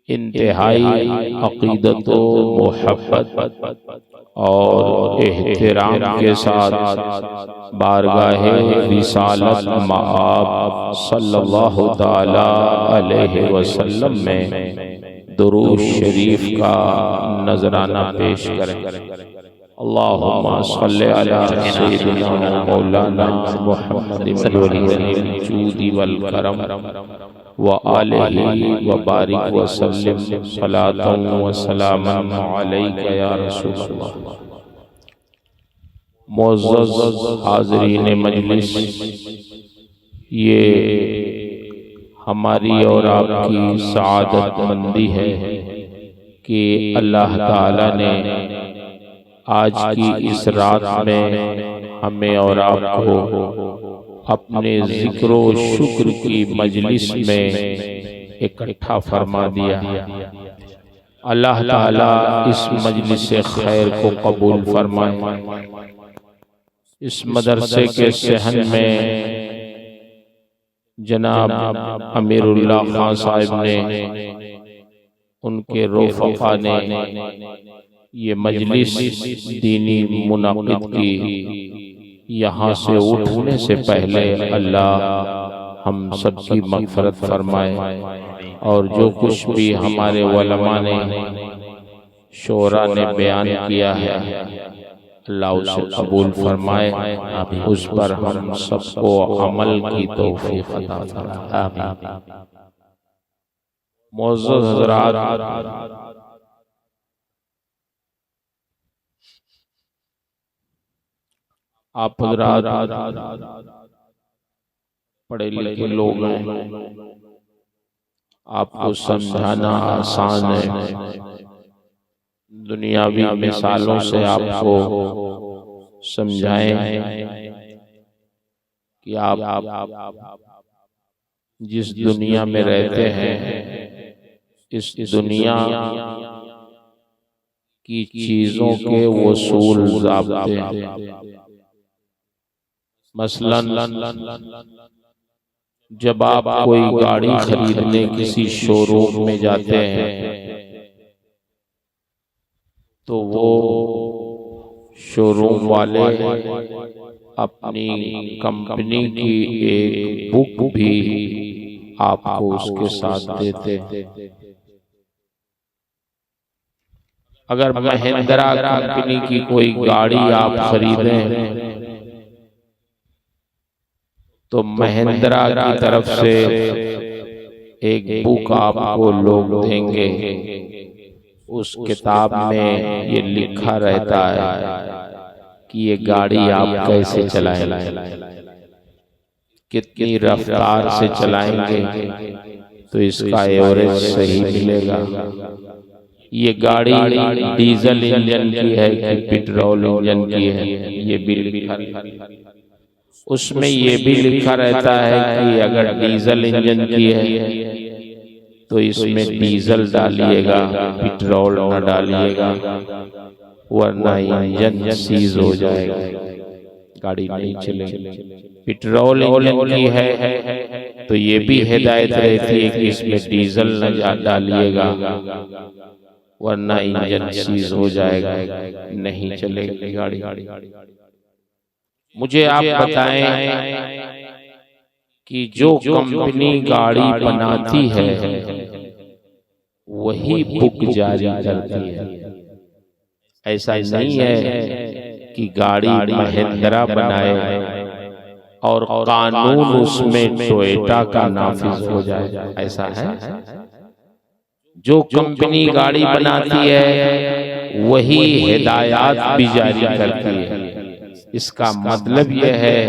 इंतहाई अक़ीदत व मोहब्बत और एहतराम के साथ बारगाहे रिसालत मआब सल्लल्लाहु ताला अलैहि वसल्लम में दुरूद शरीफ का नजराना पेश करें। अल्लाहुम्मा सल्लि अला सय्यिदिना मौलाना मुहम्मदिन वल जूदी वल करम व आलिहि व बारिक व सल्लिम सलातन व सलामन अलैका या रसूलल्लाह। मुअज़्ज़ज़ हाज़रीन मजलिस, ये हमारी और आपकी सआदतमंदी है कि अल्लाह ताला ने आज की इस रात में हमें और आपको अपने जिक्र व शुक्र की मजलिस में इकट्ठा फरमा दिया। अल्लाह ताला इस मजलिस से खैर को कबूल फरमाए। इस मदरसे के सहन में जनाब अमीरुल्लाह खान साहब ने, उनके रोफ़ा ने ये मजलिस दीनी मुनाक़िद की, यहाँ से उठने से पहले अल्लाह हम सबकी मग़फ़िरत फरमाए और जो कुछ भी हमारे उलमा ने, शोरा ने बयान किया है अल्लाह उसे कबूल फरमाए, उस पर हम सबको अमल की तौफ़ीक़ अता फरमाए। मुअज़्ज़ज़ हज़रात, आप हज़रात पढ़े लिखे लोग हैं, आपको समझाना आसान है। दुनियावी मिसालों से आपको समझाएं कि आप जिस दुनिया में रहते हैं, इस दुनिया की चीजों के वसूल ज़ाब्ते। मसलन जब आप कोई गाड़ी खरीदने किसी शोरूम में जाते हैं तो वो शोरूम वाले अपनी कंपनी की एक बुक भी आपको उसके साथ देते हैं। अगर महिंद्रा कंपनी की कोई गाड़ी आप खरीदें तो महिंद्रा की तरफ से एक बुक आपको लोग देंगे। उस किताब में ये लिखा रहता है कि ये गाड़ी आप कैसे चलाएं, कितनी रफ्तार से चलाएंगे तो इसका एवरेज सही मिलेगा। ये गाड़ी डीजल इंजन की है कि पेट्रोल इंजन की है, ये भी लिखा। उसमें ये भी लिखा रहता है कि अगर डीजल इंजन की है तो इसमें डीजल डालिएगा, पेट्रोल न डालिएगा, वरना इंजन सीज हो जाएगा, गाड़ी नहीं चलेगी। पेट्रोल इंजन की है तो ये भी हिदायत रहती है कि इसमें डीजल न डालिएगा, वरना इंजन सीज हो जाएगा, नहीं चलेगी गाड़ी। मुझे आप बताएं कि जो कंपनी गाड़ी बनाती है वही बुक जारी करती है। ऐसा नहीं है कि गाड़ी महिंद्रा बनाए और कानून उसमें टोयोटा का नाफिज हो जाए, ऐसा है? जो कंपनी गाड़ी बनाती है वही हिदायत भी जारी करती है। इसका मतलब यह है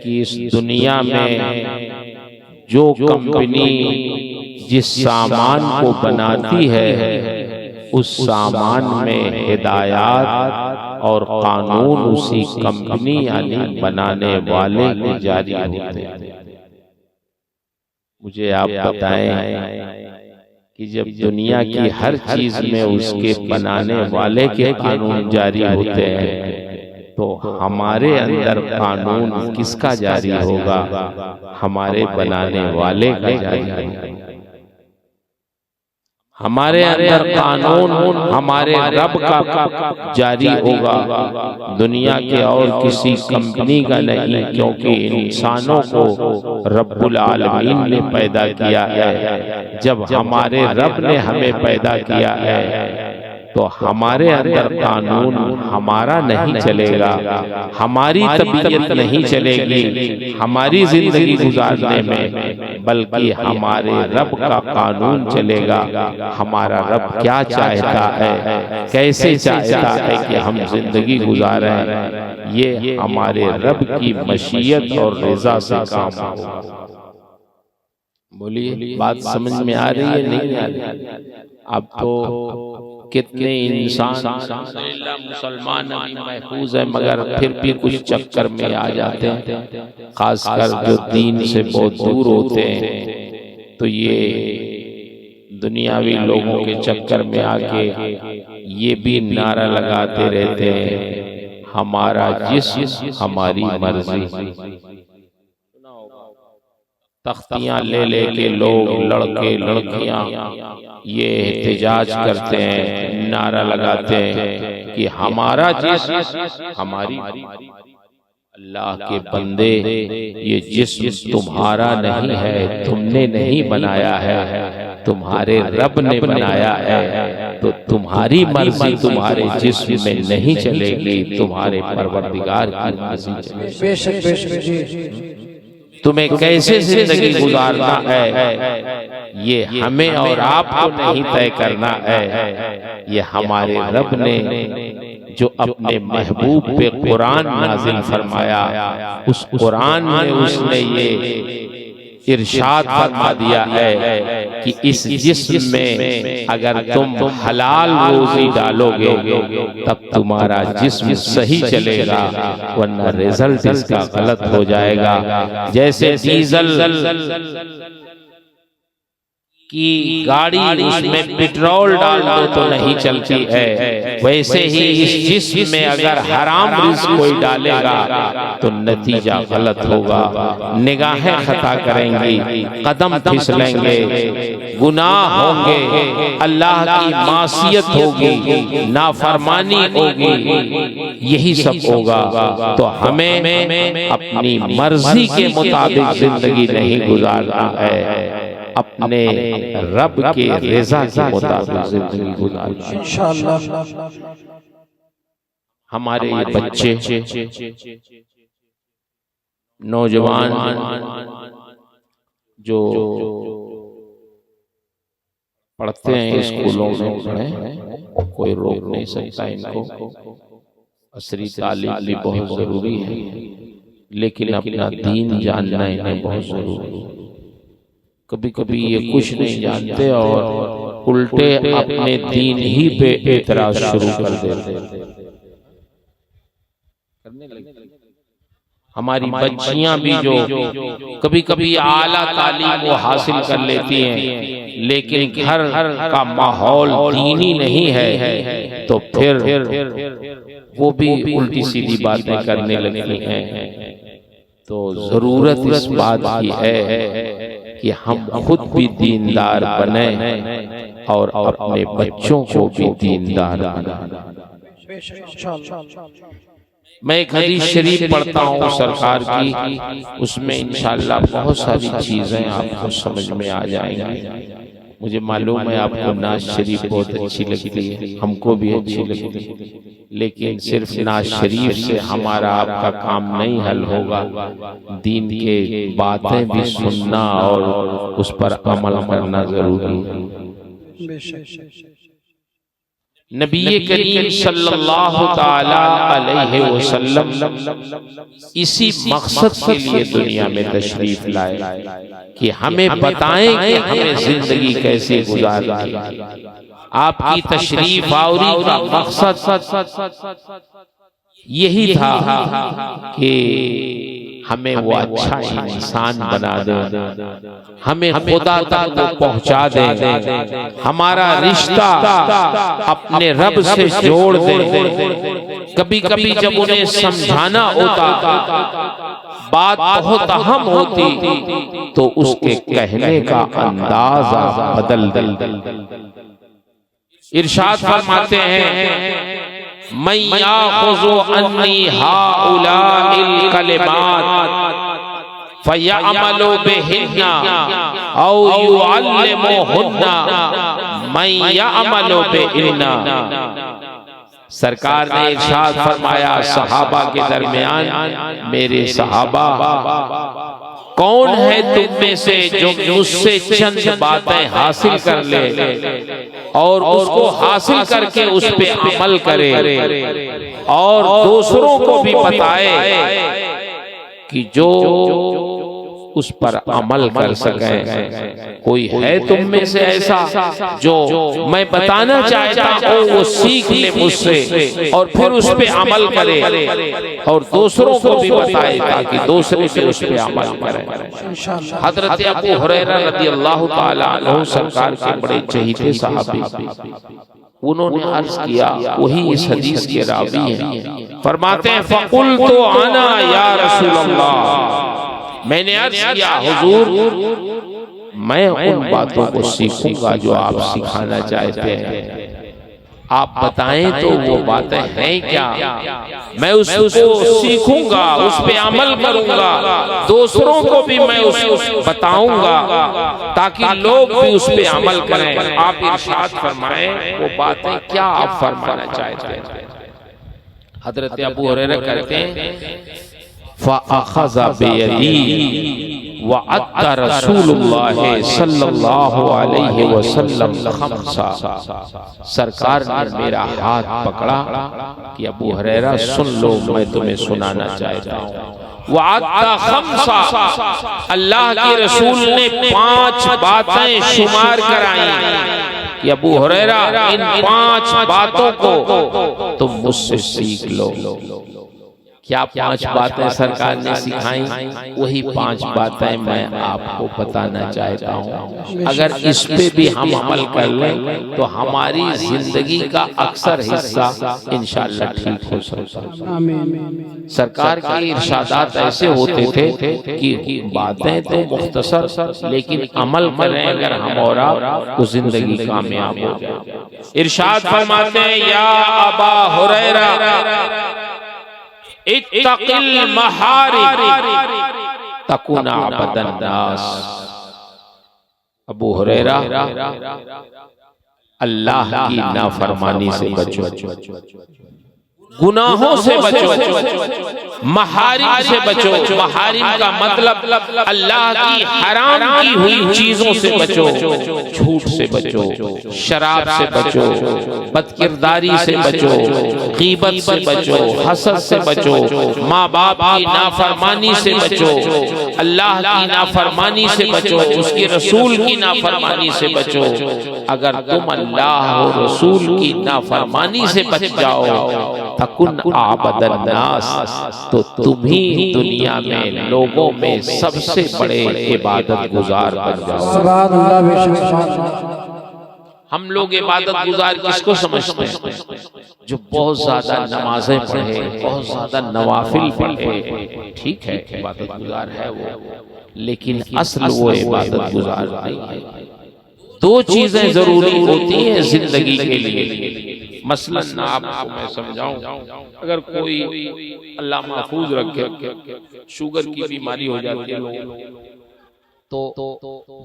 कि इस दुनिया में जो कंपनी जिस सामान को बनाती है उस सामान में हिदायत और कानून उसी कंपनी यानी बनाने वाले के जारी होते हैं। मुझे आप बताएं कि जब दुनिया की हर चीज में उसके बनाने वाले के कानून जारी होते हैं तो हमारे अंदर कानून किसका जारी होगा? हमारे बनाने वाले का जारी होगा। हमारे अंदर कानून हमारे रब का जारी होगा, दुनिया के और किसी कंपनी का नहीं, क्योंकि इंसानों को रब्बुल आलमीन ने पैदा किया है। जब हमारे रब ने हमें पैदा किया है तो हमारे अंदर कानून हमारा नहीं चलेगा, हमारी तबीयत नहीं चलेगी हमारी जिंदगी गुजारने में, बल्कि हमारे रब का कानून चलेगा। हमारा रब क्या चाहता है, कैसे चाहता है कि हम जिंदगी गुजारें, ये हमारे रब की मशीयत और रज़ा से काम होगा। बोलिए, बात समझ में आ रही है नहीं आ रही? अब तो कितने इंसान मुसलमान अभी महफूज है, मगर फिर भी कुछ चक्कर में आ जाते हैं, खासकर जो दीन से बहुत दूर होते हैं, तो ये दुनियावी लोगों के चक्कर में आके ये भी नारा लगाते रहते हैं, हमारा जिस्म हमारी मर्जी। तख्तियां ले लेके लोग, लड़के लड़कियां ये एहतजाज करते हैं, नारा लगाते हैं कि हमारा जिस्म हमारी। अल्लाह के बंदे, ये जिस्म तुम्हारा नहीं है, तुमने नहीं बनाया है, तुम्हारे रब ने बनाया है। तो तुम्हारी मर्जी तुम्हारे जिस्म में नहीं चलेगी, तुम्हारे परवरदिगार की मर्जी। तुम्हें कैसे जिंदगी गुजारना है ये हमें और आपको नहीं तय करना है, ये हमारे रब ने जो अपने महबूब पे कुरान नाजिल फरमाया, उस कुरान में उसने ये इरशाद फरमा दिया है कि इस जिस्म में अगर तुम हलाल रोजी डालोगे तब तुम्हारा जिस्म सही चलेगा, वरना रिजल्ट इसका गलत हो जाएगा। जैसे डीजल की गाड़ी उसमें पेट्रोल डाल दो तो नहीं चलती है, वैसे ही इस जिस्म में अगर हराम रिज़्क़ कोई डालेगा तो नतीजा गलत होगा। निगाहें खता करेंगी, कदम फिसलेंगे, गुनाह होंगे, अल्लाह की मासियत होगी, नाफरमानी होगी, यही सब होगा। तो हमें अपनी मर्जी के मुताबिक जिंदगी नहीं गुजारना है, अपने रब के रज़ा के मुताबिक जिंदगी गुजारना इंशाअल्लाह। हमारे बच्चे, नौजवान जो पढ़ते हैं स्कूलों में पढ़ें, कोई रोक नहीं सकता इनको, असरी तालीम भी बहुत जरूरी है, लेकिन अपना दीन जानना इन्हें बहुत जरूरी है। कभी कभी ये कुछ नहीं जानते और उल्टे अपने दीन ही पे एतराज शुरू कर देते। हमारी बच्चियां भी जो कभी कभी आला तालीम वो हासिल कर लेती हैं, लेकिन घर का माहौल दीनी नहीं है, तो फिर वो भी उल्टी सीधी बातें करने लगती हैं। तो जरूरत इस बात की है कि हम खुद भी दीनदार बने और अपने बच्चों को भी दीनदार बनाएं। मैं एक हदीस शरीफ पढ़ता हूँ सरकार की, उसमें इंशाअल्लाह बहुत सारी चीजें आपको समझ में आ जाएंगी। मुझे मालूम है आपको नाज शरीफ बहुत अच्छी लगती है, हमको भी अच्छी लगती है, लेकिन सिर्फ नाज शरीफ से हमारा आपका काम नहीं हल होगा। दीन के बातें भी सुनना और उस पर अमल करना जरूरी है। नबी करीम सल्लल्लाहु ताला अलैहि वसल्लम इसी मकसद के लिए दुनिया में तशरीफ लाए कि हमें बताएं कि हमें जिंदगी कैसे गुजारनी। आपकी तशरीफ आवरी का मकसद यही था कि हमें वो अच्छा इंसान बना दे, हमें खुदा तक वो पहुंचा दे, हमारा रिश्ता अपने रब से जोड़ दे। कभी कभी जब उन्हें समझाना होता, बात बहुत अहम होती, तो उसके कहने का अंदाज बदल दे। इरशाद फरमाते हैं मैं याखुज़ु अन्नी हाउलाइल कलिमात फयअमलु बिहिन्ना औ युअल्लिमुहुन्ना मैं यअमलु बिहिन्ना। सरकार ने इरशाद फरमाया सहाबा के दरमियान, मेरे सहाबा कौन है तुम में से जो मुझसे चंद बातें हासिल कर ले और उसको हासिल करके उस पे अमल करे और दूसरों को भी बताए कि जो उस पर अमल कर सके। कोई है तुम में से ऐसा जो मैं बताना चाहता हूँ वो सीख ले मुझसे और फिर उस पे अमल करे और दूसरों को भी बताए ताकि दूसरे भी उस पे अमल करें। हजरत अबू हुरैरा रज़ियल्लाहु ताला अन्हु सरकार के बड़े चहीते सहाबी, उन्होंने अर्ज किया, वही इस हदीस के रावी हैं, फरमाते हैं फ़क़ुल्तु अना या रसूलल्लाह, मैंने अर्ज किया हुजूर मैं उन बातों को सीखूंगा जो आप सिखाना चाहते हैं, आप बताएं तो वो बातें हैं क्या, मैं उसको सीखूंगा, उस पे अमल करूंगा, दूसरों को भी मैं उसको बताऊंगा ताकि लोग भी उस पे अमल करें। आप इरशाद फरमाएं वो बातें क्या आप फरमाना चाहते हैं। हजरत अबू हुरैरा कहते हैं फ़अख़ज़ बियदी वअत्ता रसूलुल्लाह सल्लल्लाहु अलैहि वसल्लम ख़म्सा, सरकार ने मेरा हाथ पकड़ा कि अबू हुरैरा सुन लो मैं तुम्हें सुनाना चाहता हूँ। वअत्ता ख़म्सा, अल्लाह के रसूल ने 5 बातें शुमार कराई कि अबू हुरैरा इन 5 बातों को तुम मुझसे सीख लो। क्या 5 बातें सरकार ने सिखाई, वही 5 बातें मैं आपको बताना चाहता हूँ। अगर इस पे भी हम अमल कर लें तो हमारी जिंदगी का अक्सर हिस्सा इंशाअल्लाह ठीक हो सकता है। सरकार के इरशादात ऐसे होते थे कि बातें तो मुख्तसर लेकिन अमल करें अगर हम और आप तो जिंदगी कामयाब हो जाए। इरशाद फरमाते हैं या अबा हुरैरा इत्तक़िल महारिम तकुना अबदन नास, अबू हुरैरा अल्लाह की नाफरमानी से बचो, गुनाहों से बचो, महारिम से बचो। महारिम का मतलब अल्लाह की हराम की हुई चीजों से बचो, झूठ से बचो, शराब से बचो, बदकिरदारी से बचो, गीबत से बचो, हसद से बचो, माँ बाप की नाफरमानी से बचो, अल्लाह की नाफरमानी से बचो, उसके रसूल की नाफरमानी से बचो। अगर तुम अल्लाह और रसूल की नाफरमानी से बच जाओ तकुन आबदन नास, तो तुम ही दुनिया में लोगों में सबसे बड़े इबादत गुजार बन जाओ। हम लोग इबादत गुजार किसको समझते हैं? जो बहुत ज्यादा नमाजें पढ़े, बहुत ज्यादा नवाफिल पढ़े, ठीक है इबादत गुजार है वो, लेकिन असल वो इबादत गुजार नहीं है। 2 चीजें जरूरी होती हैं जिंदगी के लिए। मसलन आपको मैं समझाऊं, अगर कोई अल्लाह महफूज रखे शुगर की बीमारी हो जाती है तो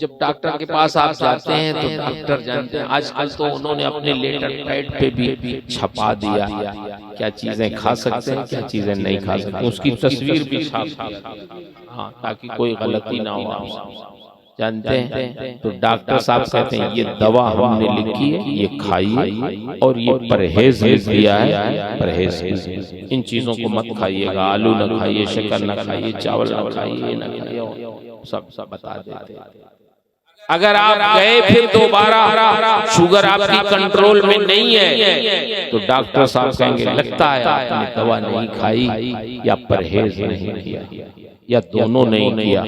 जब डॉक्टर के पास आप जाते हैं तो डॉक्टर जानते हैं, आजकल तो उन्होंने अपने लेटर पैड पे भी छपा दिया क्या चीजें खा सकते हैं क्या चीजें नहीं खा सकते, उसकी तस्वीर भी छाप दिया, हाँ, ताकि कोई गलती ना हो। जानते हैं तो डॉक्टर साहब कहते हैं ये दवा हमने लिखी है, ये खाइए और ये परहेज लिख दिया है, परहेज इन चीजों को मत खाइएगा, आलू न खाइए, शक्कर न खाइए, चावल न खाइए, न खाइए, सब बता देते। अगर आप गए फिर दोबारा शुगर आपकी कंट्रोल में नहीं है तो डॉक्टर साहब कहेंगे लगता है आपने दवा नहीं खाई या परहेज नहीं किया या दोनों नहीं किया,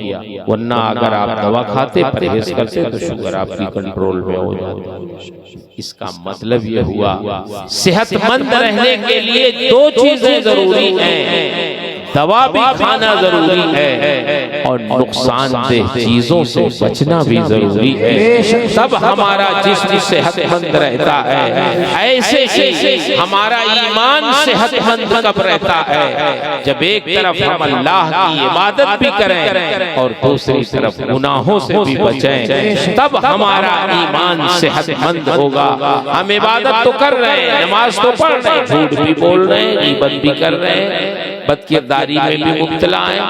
वरना अगर आप दवा खाते परहेज करते तो शुगर आपकी कंट्रोल में हो जाती। इसका मतलब ये हुआ सेहतमंद रहने के लिए 2 चीजें जरूरी हैं, दवा भी खाना जरूरी है और नुकसानदेह चीजों से बचना भी जरूरी है। तब हमारा जिस्म सेहतमंद रहता है। ऐसे ही हमारा ईमान सेहतमंद कब रहता है? जब एक तरफ हम अल्लाह की इबादत भी करें और दूसरी तरफ गुनाहों से भी बचें, तब हमारा ईमान सेहतमंद होगा। हम इबादत तो कर रहे हैं, नमाज तो पढ़ रहे हैं, झूठ भी बोल रहे हैं, गीबत भी कर रहे हैं, बदकिरदारी में भी मुब्तला है,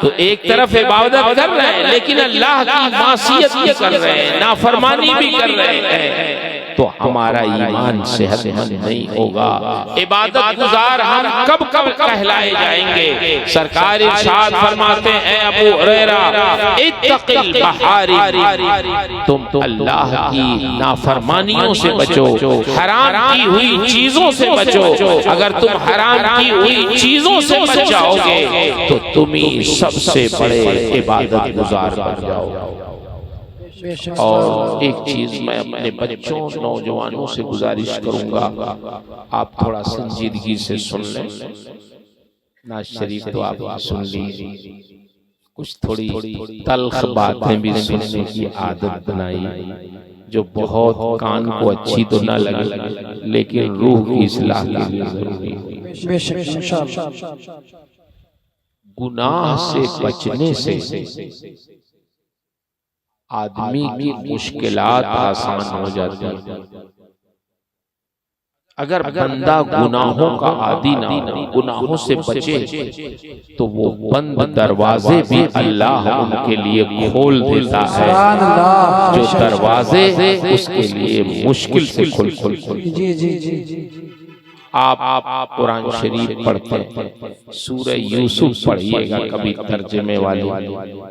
तो एक तरफ इबादत कर रहे हैं लेकिन अल्लाह की मासियत भी कर रहे हैं, नाफरमानी भी कर रहे हैं, तो हमारा ईमान सेहतमंद नहीं होगा। इबादत गुजार हम कब कब कहलाए जाएंगे? सरकार इरशाद फरमाते हैं अबू हुरैरा, इत्तक़िल बहारी, तुम अल्लाह की नाफरमानियों से बचो, हराम की हुई चीजों से बचो। अगर तुम हराम की हुई चीजों से बच जाओगे तो तुम ही सबसे बड़े इबादत गुजार बन जाओगे। और एक चीज मैं अपने बच्चों नौजवानों से गुजारिश करूंगा, आप थोड़ा संजीदगी से सुन लें। नाज शरीफ तो आप सुन लीजिए, कुछ थोड़ी तल्ख बातें भी सुनने की आदत बनाई, जो बहुत कान को अच्छी तो ना लगे लेकिन रूह की इस्लाह के लिए जरूरी है। गुनाह से बचने से आदमी की मुश्किलात आसान हो जाती है। अगर बंदा गुनाहों का आदी ना हो, गुनाहों से बचे, तो वो बंद दरवाजे भी अल्लाह उनके लिए खोल देता है, जो दरवाजे उसके लिए मुश्किल से खुल। आप कुरान शरीफ पढ़ते हैं, सूरह यूसुफ पढ़िएगा कभी तर्जुमे वाली,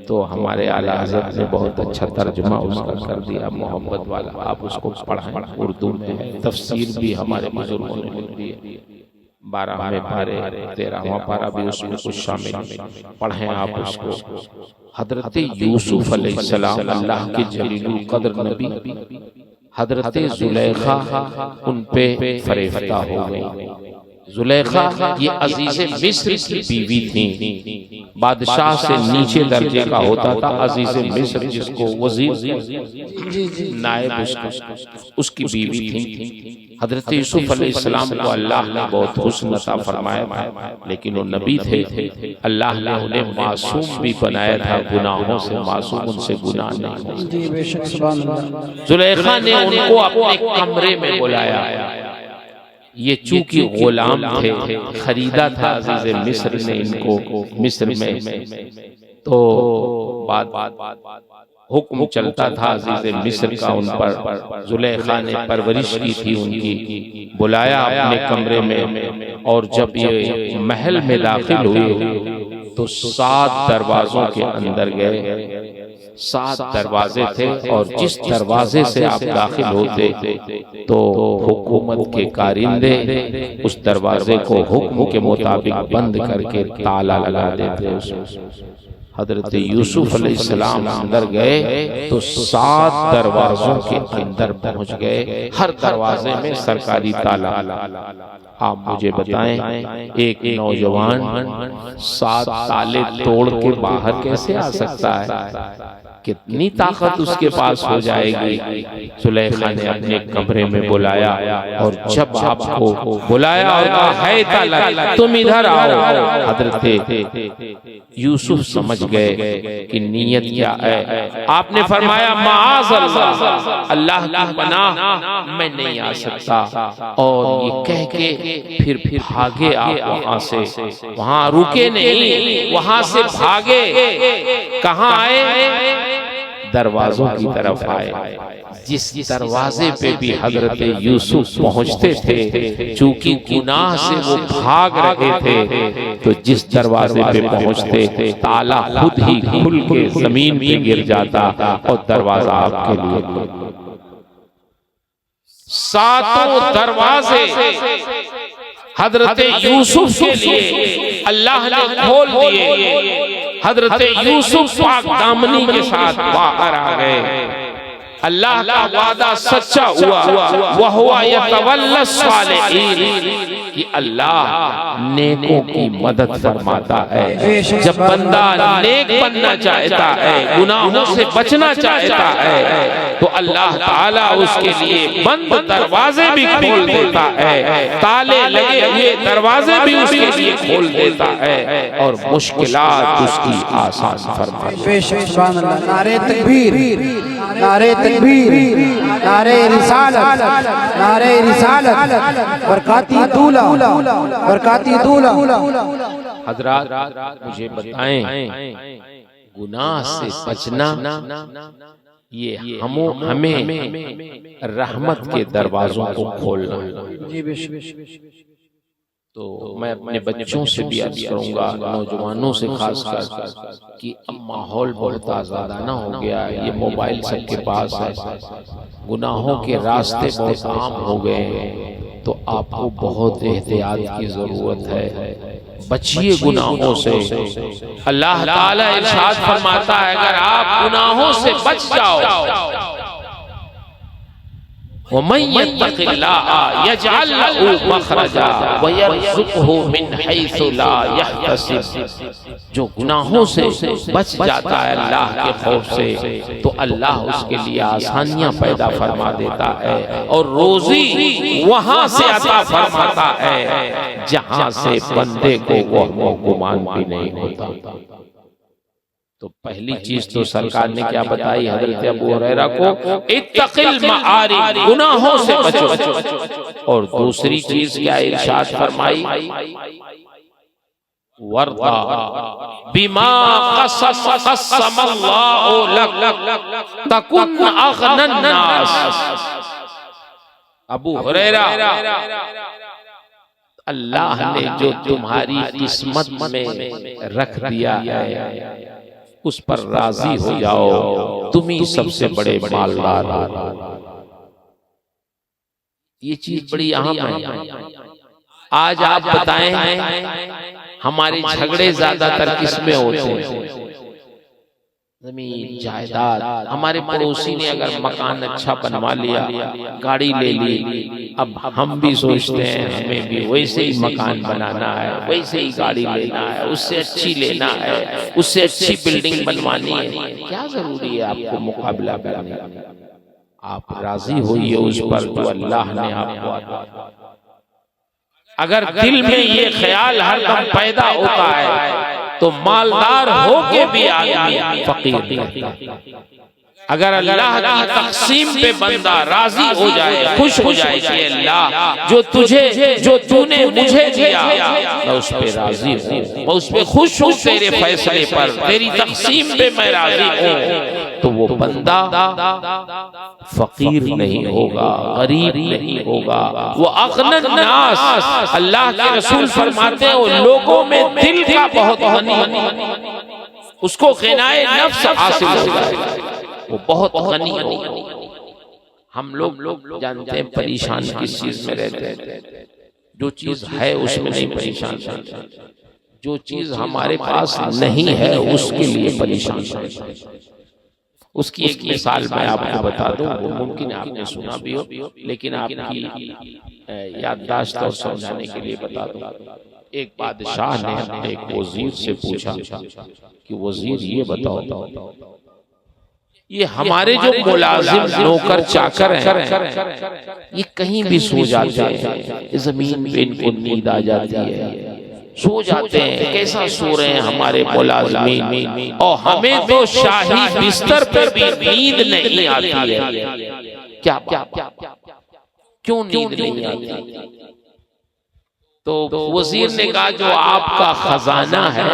तो हमारे आला हज़रत ने बहुत अच्छा तर्जुमा उसका कर दिया, मोहब्बत वाला। आप उसको पढ़ें, उर्दू में तफसीर भी हमारे बुजुर्गों ने लिख दी है। 12वें पारे 13वां पारा भी उसमें कुछ शामिल, पढ़ें आप उसको। हजरत यूसुफ अलैहिस्सलाम अल्लाह के जलीलुल कद्र नबी, हजरत जुलेखा उन पे फरेफ्ता हो गई। जुलेखा ये अजीज़े मिस्र की बीवी थी, बादशाह से नीचे दर्जे का होता था अजीज़े मिस्र, जिसको वजीर नायब उसकी बीवी थी। हजरत यूसुफ अलैहिस्सलाम को अल्लाह ने बहुत हुस्न अता फरमाया था, लेकिन वो नबी थे, अल्लाह ने उन्हें मासूम भी बनाया था, गुनाहों से मासूम, उनसे गुनाह नहीं। जुलेखा ने उनको अपने कमरे में बुलाया। ये चूंकि गुलाम थे, खरीदा था अजीज़े मिस्र ने इनको मिस्र में, तो बाद हुक्म चलता था अजीज़े मिस्र का उन पर। जुलेखा ने परवरिश की थी उनकी, बुलाया अपने कमरे में, और जब ये महल में दाखिल हुए तो 7 दरवाजों के अंदर गए। 7 दरवाजे थे, और जिस दरवाजे से आप दाखिल होते तो हुकूमत के कारिंदे उस दरवाजे को हुक्म के मुताबिक बंद करके ताला लगा देते। हजरत यूसुफ अलैहिस्सलाम अंदर गए तो 7 दरवाजों के अंदर पहुंच गए, हर दरवाजे में सरकारी ताला। आप मुझे बताएं, एक नौजवान 7 ताले तोड़ के बाहर कैसे आ सकता है? कितनी ताकत उसके पास हो जाएगी? जुलेखा ने अपने कमरे में बुलाया, और जब आपको बुलाया और कहा है ताला तुम इधर आओ, हजरत यूसुफ समझ गए कि नीयत क्या है। आपने फरमाया माअज़ अल्लाह, अल्लाह की पनाह, मैं नहीं आ सकता। और ये कह के फिर भागे आप वहां से, वहां रुके नहीं, वहां से भागे। कहाँ आए? दरवाजों की तरफ आए। जिस दरवाजे पे भी हजरत यूसुफ पहुंचते थे, चूंकि गुनाह से वो भाग रहे थे, तो जिस दरवाजे पे पहुंचते ताला खुद ही खुल के जमीन पे गिर जाता और दरवाजा आपके लिए। 7 दरवाजे हजरत यूसुफ के लिए अल्लाह ने खोल दिए। हजरत यूसुफ पाक दामनी के साथ बाहर आ गए। अल्लाह का वादा सच्चा हुआ, वह हुआ यतवल्ला सालिहीन, कि अल्लाह नेकों की मदद फरमाता है। जब बंदा नेक बनना चाहता है, गुनाहों से बचना चाहता है, तो अल्लाह ताला उसके लिए बंद दरवाजे भी खोल देता है, ताले लगे हुए दरवाजे भी उसके लिए खोल देता है और मुश्किलात उसकी आसान फरमाता है। नारे तकबीर, नारे तकबीर, नारे रिसालत, नारे रिसालत, बरकाती दूल्हा, बरकाती दूल्हा। हजरात मुझे बताएं, गुनाह से बचना ये हमें रहमत के दरवाजों को खोलना। तो मैं अपने बच्चों से भी अर्ज करूंगा, नौजवानों से खासकर, कि अब माहौल बहुत आज़ादा ना हो गया है, ये मोबाइल सबके पास है, गुनाहों के रास्ते बहुत आम हो गए हैं, तो आपको बहुत एहतियात की जरूरत है। बचिए गुनाहों से। अल्लाह ताला इरशाद फरमाता है, अगर आप गुनाहों से बच जाओ, वमन यत्तक़िल्लाह यजअल लहू मखरजा व यरज़ुक़हु मिन हैसु ला यहतसिब। जो गुनाहों से बच जाता है अल्लाह के खौफ से, तो अल्लाह उसके लिए आसानियां पैदा फरमा देता है और रोजी वहां से अता फरमाता है जहां से बंदे को वह गुमान भी नहीं होता। तो पहली चीज तो सरकार ने क्या बताई हजरत अबू हुरैरा को, इत्तक़िल मआरिब, गुनाहों से बचो। और दूसरी चीज क्या इरशाद फरमाई, वर्दा बिमा क़स्समल्लाहु लक तकुन अग़नन नास। अबू हुरैरा, अल्लाह ने जो तुम्हारी किस्मत में रख दिया है उस पर राजी हो जाओ, तुम ही सबसे बड़े मालदार हो। ये चीज बड़ी अहम है। आज आप बताएं, हमारे झगड़े ज्यादातर किसमें होते हैं? जमीन जायदाद। हमारे पड़ोसी ने अगर मकान अच्छा बनवा लिया, गाड़ी ले ली, अब हम भी सोचते हैं हमें भी वैसे ही मकान बनाना है, वैसे ही गाड़ी लेना है, उससे अच्छी लेना है, उससे अच्छी बिल्डिंग बनवानी है। क्या जरूरी है आपको मुकाबला करने का? आप राजी होइए उस पर जो अल्लाह ने आपको। अगर दिल में ये ख्याल हरदम पैदा होता है तो मालदार होके भी आदमी फकीर। अगर अल्लाह की तक़सीम पे बंदा राजी हो जाए, खुश हो जाए कि अल्लाह जो तूने मुझे दिया मैं उस पे राजी हूँ, मैं उस पे खुश हूँ, तेरे फैसले पर, तेरी तक़सीम पे मैं राजी हूँ, तो वो बंदा फकीर नहीं होगा, गरीब नहीं होगा, वो अग़नन नास। अल्लाह के रसूल फरमाते हैं, वो लोगों में दिल का बहुत गनी, उसको ग़िनाए नफ्स हासिल हो जाए, वो बहुत गनी हो। हम लोग जानते हैं परेशान किस चीज में रहते हैं? जो चीज है उसमें नहीं परेशान, जो चीज हमारे पास नहीं है उसके लिए परेशान। उसकी एक मिसाल मैं आपको बता दूं, वो मुमकिन आपने सुना भी हो, लेकिन आपकी याददाश्त और समझाने के लिए बता दूं। एक बादशाह ने अपने एक वजीर से पूछा कि वजीर ये बताओ, ये हमारे जो मुलाजिम नौकर चाकर हैं, ये कहीं भी सो जाते हैं, जमीन पे इनको नींद आ जाती है, सो जाते हैं, कैसा सो रहे हैं हमारे मुलाजिमीन, और हमें तो शाही बिस्तर पे भी नींद नहीं आती है। क्या क्यों नींद नहीं आती? तो वजीर ने कहा, जो आपका खजाना है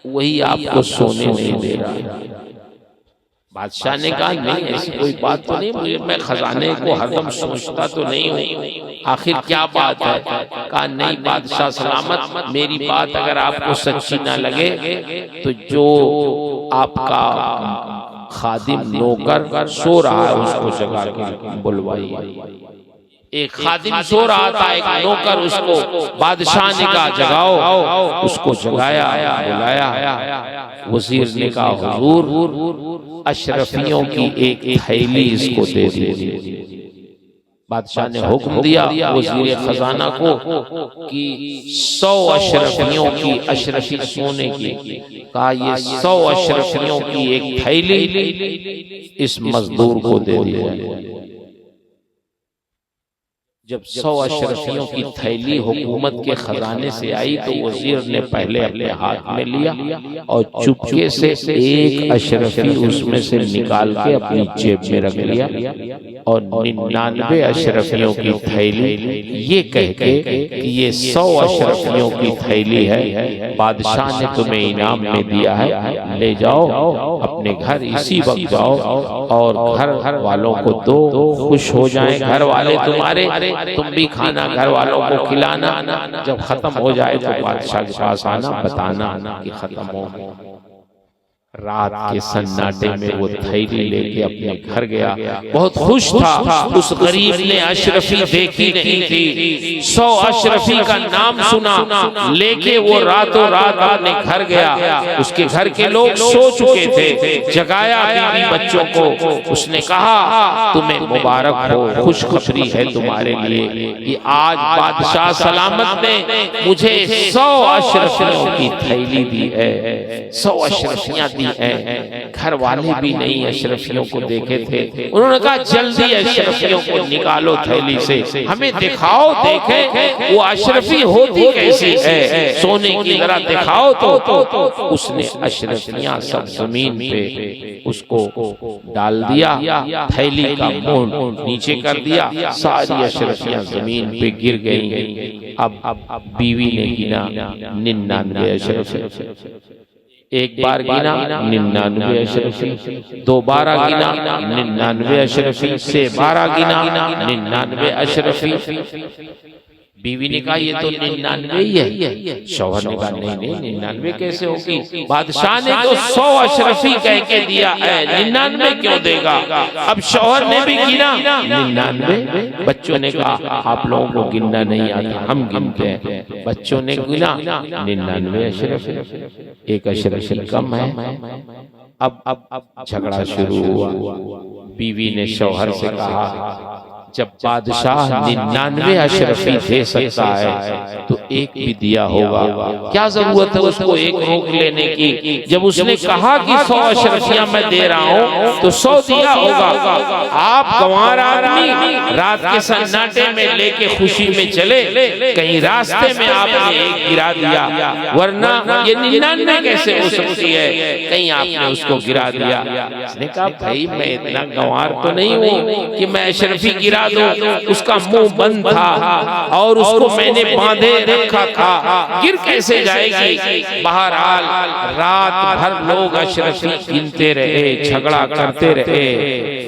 वही आपको सोने नहीं दे रहा है। बादशाह ने कहा, नहीं ऐसी कोई बात तो नहीं, मैं खजाने को हरदम सोचता तो नहीं हूँ, आखिर क्या बात है? कहा, नहीं बादशाह सलामत, मेरी बात अगर आपको सच्ची ना लगे तो जो आपका खादिम नौकर सो रहा है उसको जगा के बुलवाइए। एक खादिम सो रहा था, एक नौकर उसको बादशाह ने कहा जगाओ, उसको जगाया, बुलाया। वजीर ने कहा हुजूर अशरफियों की एक थैली इसको दे दीजिए। बादशाह ने हुक्म दिया वजीर खजाना को कि 100 अशरफियों की अशरफी सोने की, कहा ये 100 अशरफियों की एक थैली इस मजदूर को दे दिया। जब 100 अशरफियों की थैली हुकूमत के खजाने से आई तो वजीर ने पहले अपने हाथ में लिया और चुपके से एक अशरफी उसमें से निकाल के अपनी जेब में रख लिया और 99 अशरफियों की थैली, ये कह के कि ये 100 अशरफियों की थैली है, बादशाह ने तुम्हें इनाम में दिया है, ले जाओ अपने घर इसी वक्त जाओ और घर वालों को दो, खुश हो जाएं घर वाले तुम्हारे, तुम भी खाना घर वालों को खिलाना, जब खत्म हो जाए तो बादशाह के पास आना, बताना कि खत्म हो। रात के सन्नाटे में वो थैली लेके अपने घर गया, बहुत खुश था। उस गरीब ने अशरफी देखी नहीं थी, 100 अशरफी का नाम सुना, लेके वो रातों रात अपने घर गया। उसके घर के लोग सो चुके थे, जगाया बीवी बच्चों को, उसने कहा तुम्हें मुबारक हो, खुशखबरी है तुम्हारे लिए कि आज बादशाह सलामत ने मुझे 100 अशरफियों की थैली दी है, 100 अशरफियां दी है। घर वाले भी नहीं अशरफियों को देखे थे, उन्होंने कहा जल्दी अशरफियों को निकालो थैली से, हमें दिखाओ, देखें वो अशरफी होती कैसी है, सोने की जरा दिखाओ तो उसने अशरफियां सब जमीन पे उसको डाल दिया, थैली का मुंह नीचे कर दिया, सारी अशरफियां जमीन पे गिर गई। अब बीवी ने गिना 99 अशरफी, एक बार गिना 99 अशरफी, दोबारा गिना 99 अशरफी, से 12 गिना 99 अशरफी। बीवी ने कहा ये तो 99 ही है। शौहर ने कहा नहीं 99 कैसे होगी, बादशाह ने तो 100 अशरफी कह के दिया है, 99 क्यों देगा। अब शौहर ने भी गिना 99, बच्चों ने कहा आप लोगों को गिनना नहीं आता, हम गिनते हैं। बच्चों ने गिना 99 अशरफी, एक अशरफी कम है। अब झगड़ा शुरू हुआ। बीवी ने शौहर से कहा जब बादशाह 99 अशरफी दे सकता है तो एक भी दिया होगा, क्या जरूरत है उसको एक रोक लेने की। जब उसने कहा कि 100 अशरफियां मैं दे रहा हूं तो 100 दिया होगा। आप गंवार आदमी रात के सन्नाटे में लेके खुशी में चले, कहीं रास्ते में आपने एक गिरा दिया, वरना ये 99 कैसे हो सकती है, कहीं आपने उसको गिरा दिया। उसने कहा भाई मैं इतना गंवार तो नहीं हूं कि मैं अशरफी गिरा दो, उसका मुंह बंद था और उसको मैंने बांधे रखा था, गिर कैसे जाएगी। बहरहाल रात भर लोग अशरफी गिनते रहे, झगड़ा करते रहे,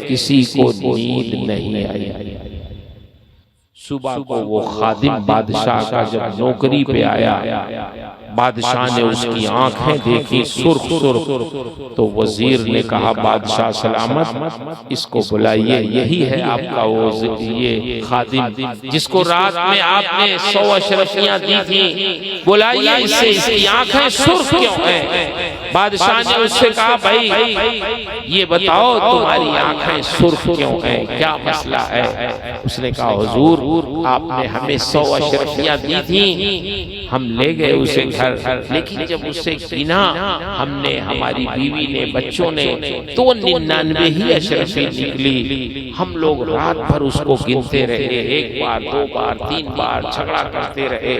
किसी को नींद नहीं आई। सुबह को वो खादिम बादशाह का जब नौकरी पे आया, बादशाह ने उसकी आंखें देखी सुर्ख सुर्ख, तो वजीर ने कहा बादशाह सलामत, इसको बुलाइए, यही है आपका वो ये खादिम जिसको रात में आपने 100 अशरफियां दी थी, बुलाइए इससे, इसकी आंखें सुर्ख क्यों हैं। बादशाह ने उससे कहा भाई ये बताओ तुम्हारी आंखें सुर्ख क्यों हैं, क्या मसला है। उसने कहा हुजूर आपने हमें 100 अशरफियां दी थी, हम ले गए उसे घर, लेकिन जब उससे गिना हमने, हमारी बीवी ने, बच्चों ने, तो 99 ही अशरफी निकली। हम लोग रात भर उसको गिनते रहे, एक बार 2 बार 3 बार झगड़ा करते रहे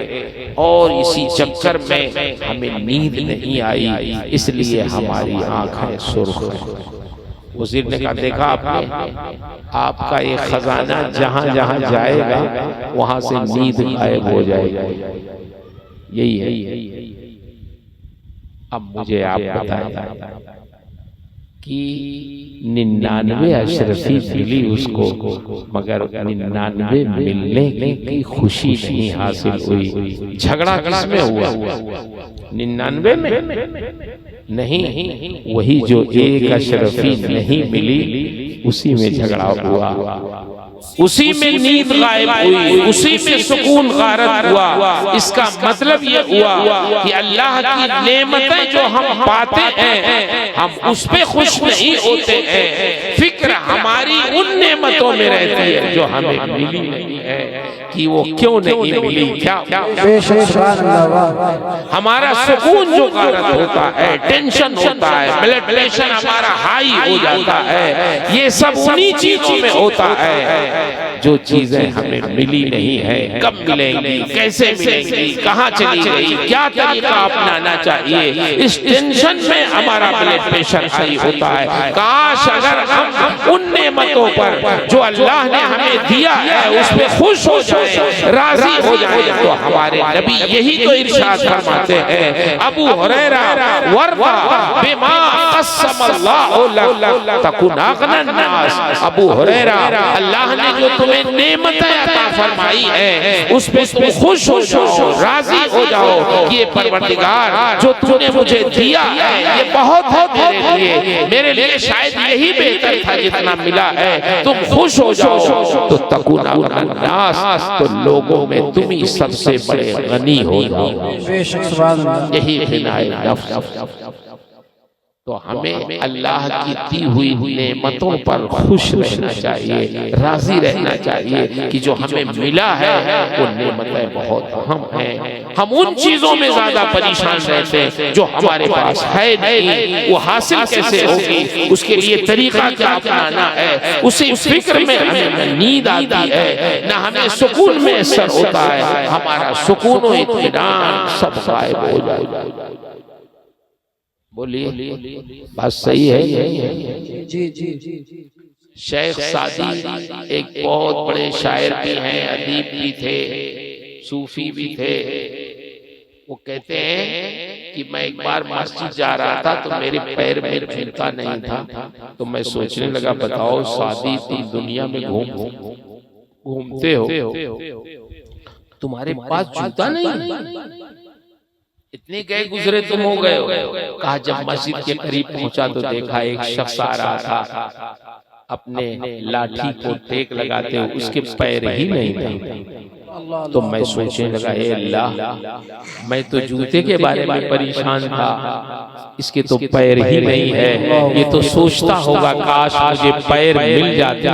और इसी चक्कर में हमें नींद नहीं आई, इसलिए हमारी आंखें सुर्ख हैं। वजीर ने कहा देखा आपने, आपका एक खजाना जहां जहां जाएगा वहां से नींद गायब हो जाएगी, यही है। अब मुझे आप बताएं कि 99 अशरफी मिली उसको, मगर 99 मिलने की खुशी नहीं हासिल हुई। झगड़ा किसमें हुआ, 99 में नहीं, वही जो एक अशरफी नहीं मिली उसी में झगड़ा हुआ। उसी में नींद गायब हुई, उसी में सुकून गारत हुआ। इसका मतलब ये हुआ कि अल्लाह की नेमतें जो हम पाते हैं हम उस पे खुश नहीं होते हैं, फिक्र हमारी उन नेमतों में रहती है जो हमें मिली नहीं है कि वो क्यों नहीं मिली, क्या हमारा सुकून जो गारत होता है, टेंशन होता है, ब्लड प्रेशर हमारा हाई हो जाता है, ये सब उन्हीं चीजों में होता है जो चीजें हमें मिली नहीं है। कब मिलेंगी, कैसे मिलेंगी, कहाँ चली गई, क्या तरीका अपनाना चाहिए, इस टेंशन में हमारा ब्लड प्रेशर हाई होता है। काश अगर हम उन नेमतों पर जो अल्लाह ने हमें दिया है उस पर खुश हो जाए, राजी हो जाए, तो हमारे नबी यही तो इरशाद फरमाते हैं, अबू हुरैरा वर्दा बिमा क़स्समल्लाहु लक तकुन अग़नन नास। अबू हुरैरा, अल्लाह ने जो तुम्हें नेमतें अता फरमाई है उस पे तुम खुश हो जाओ, राजी हो जाओ कि ये परवरदिगार जो तूने मुझे दिया है ये बहुत है मेरे लिए शायद यही बेहतर था जितना मिला है, तुम खुश हो जाओ तो तकुन अग़नन नास, तो लोगों में तुम ही सबसे बड़े गनी हो जाओ। यही हिनाए नफ्स। तो हमें अल्लाह की दी हुई नेमतों पर खुश रहना चाहिए, राजी रहना चाहिए कि जो हमें मिला है वो नेमतें बहुत अहम हैं। हम उन चीजों में ज्यादा परेशान रहते हैं जो हमारे पास है नहीं, वो हासिल कैसे होगी, उसके लिए तरीका क्या अपनाना है, उसी फिक्र में हमें नींद आती है, ना हमें सुकून में असर होता है, हमारा सुकून और इत्मीनान सब गायब हो जाए। बोलिए, बात सही है? जी जी जी। शेख सादी एक बहुत बड़े शायर भी हैं, अदीब भी थे, सूफी भी थे। वो कहते हैं कि मैं एक बार मस्जिद जा रहा था तो मेरे पैर में जूता नहीं था, तो मैं सोचने लगा बताओ सादी तुम दुनिया में घूमते हो, तुम्हारे पास जूता नहीं, इतने गए गुजरे तुम हो गए हो। कहा जब मस्जिद के करीब पहुंचा तो देखा एक शख्स आ रहा था, अपने लाठी को टेक लगाते हुए, उसके पैर ही नहीं थे। तो मैं सोचने लगा हे अल्लाह, मैं तो जूते के बारे में परेशान था, इसके तो पैर ही नहीं है। ये तो सोचता होगा काश मुझे पैर मिल जाते,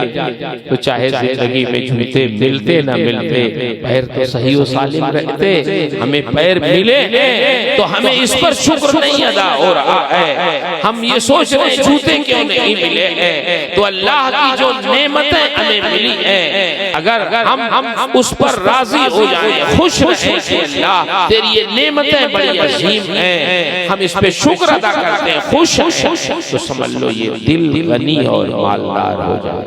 तो चाहे जिंदगी में जूते मिलते ना मिलते, पैर तो सही और सालिम रहते, हमें पैर मिले तो हमें इस पर शुक्र नहीं अदा हो रहा है। हम ये सोच रहे जूते क्यों नहीं मिले हैं, तो अल्लाह की जो नेमतें हमें मिली है अगर हम उस पर राजी हो जाए, खुश रहें कि अल्लाह तेरी ये नेमतें बड़ी अजीम हैं, हम इस पे शुक्र अदा करते हैं, खुश हैं, तो समझ लो ये दिल गनी और मालदार हो जाए।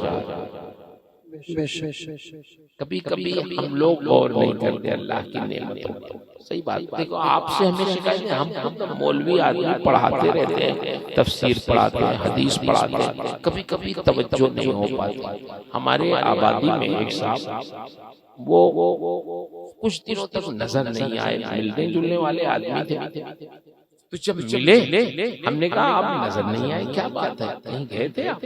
कभी कभी हम लोग गौर नहीं करते अल्लाह की नेमतों पर। सही बात, देखो आपसे हमें शिकायत है, हम तो मौलवी आदमी पढ़ाते रहते हैं, तफसीर पढ़ाते हैं, हदीस पढ़ाते हैं, कभी कभी तवज्जो नहीं हो पाती। हमारे आबादी में एक साहब वो कुछ दिनों तक नजर नहीं आए, मिलने जुलने वाले आदमी थे, तो जब मिले हमने कहा आप नजर नहीं आए, क्या बात है, कहीं गए थे आप?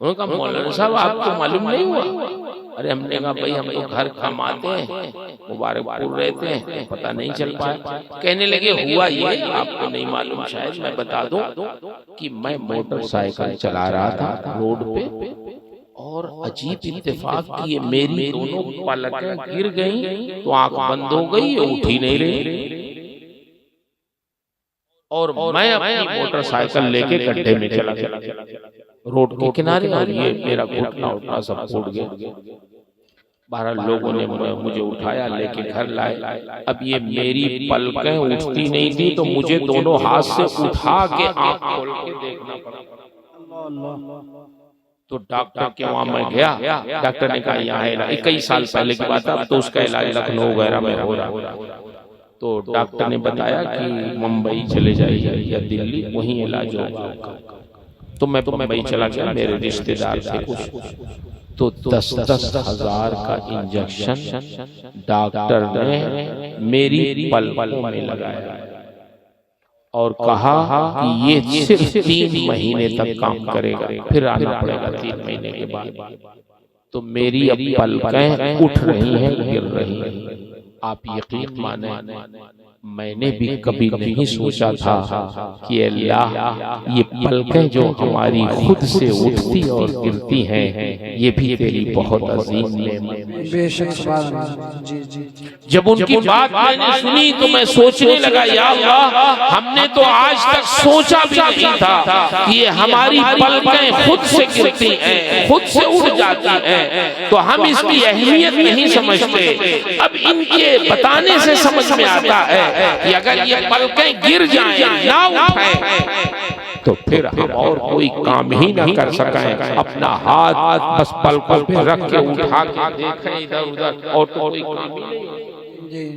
उन्होंने कहा मौलाना साहब आपको मालूम नहीं हुआ। अरे हमने कहा भाई हम तो घर कमाते हैं, मुबारकपुर रहते हैं, पता नहीं चल पाया। कहने लगे हुआ ये आपको नहीं मालूम, शायद मैं बता दूं कि मैं मोटरसाइकिल चला रहा था रोड पे और अजीब इत्तेफाक की मेरी दोनों पलकें गिर गईं, तो आंख बंद हो गई, उठ ही नहीं रही, और मैं अपनी मोटरसाइकिल लेके गड्ढे में चला गया रोड के किनारे, और ये मेरा घुटना उठना सब फूट गया। 12 लोगों ने मुझे उठाया, लेके घर लाए। अब ये मेरी पलकें उठती नहीं थी, तो मुझे दोनों हाथ से उठा के आंख खोल के देखना पड़ा। तो डॉक्टर के वहां मैं गया, डॉक्टर ने कहा यहाँ इलाज, 21 साल पहले की बात है, अब तो उसका इलाज लखनऊ वगैरह में हो रहा। तो डॉक्टर ने बताया कि मुंबई चले जाइए या दिल्ली, वहीं इलाज होगा। तो मैं मुंबई चला गया, मेरे रिश्तेदार थे कुछ, तो 10-10 हजार का इंजेक्शन डॉक्टर ने मेरी पलकों में लगाया और कहा कि ये सिर्फ 3 महीने तक काम करेगा, फिर आना पड़ेगा 3 महीने के बाद। तो मेरी अब पलकें उठ रही हैं, गिर रही हैं। आप यकीन माने मैंने भी कभी नहीं सोचा था कि अल्लाह ये पलकें जो हमारी खुद से उठती और गिरती हैं ये भी तेरी बहुत अजीम नेमत। जब उनकी बात मैंने सुनी तो मैं सोचने लगा, या अल्लाह हमने तो आज तक सोचा भी नहीं था कि ये हमारी पलकें खुद से गिरती हैं, खुद से उठ जाती हैं, तो हम इसकी अहमियत नहीं समझते। अब इनके बताने से समझ में आता है कि अगर ये पलकें गिर जाएं, ना उठाएं, तो फिर हम और कोई काम ही ना कर सकें। अपना हाथ बस पलकों पे रख के उठा के देखें इधर उधर, और तो कोई काम ही नहीं।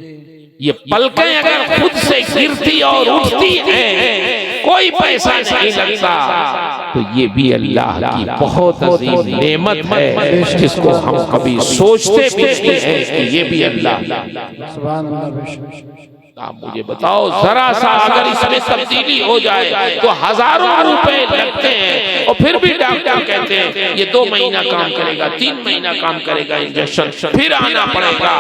ये पलकें अगर खुद से गिरती और उठती हैं, कोई पैसा नहीं लगता, तो ये भी अल्लाह की बहुत अजीम नेमत है जिसको हम कभी सोचते भी नहीं हैं कि ये भी अल्लाह। आप मुझे बताओ, जरा सा अगर इसमें तब्दीली हो जाए तो हजारों रुपए लगते हैं, और फिर भी डॉक्टर कहते हैं ये 2 महीना काम करेगा, 3 महीना काम करेगा इंजेक्शन, फिर आना पड़ेगा।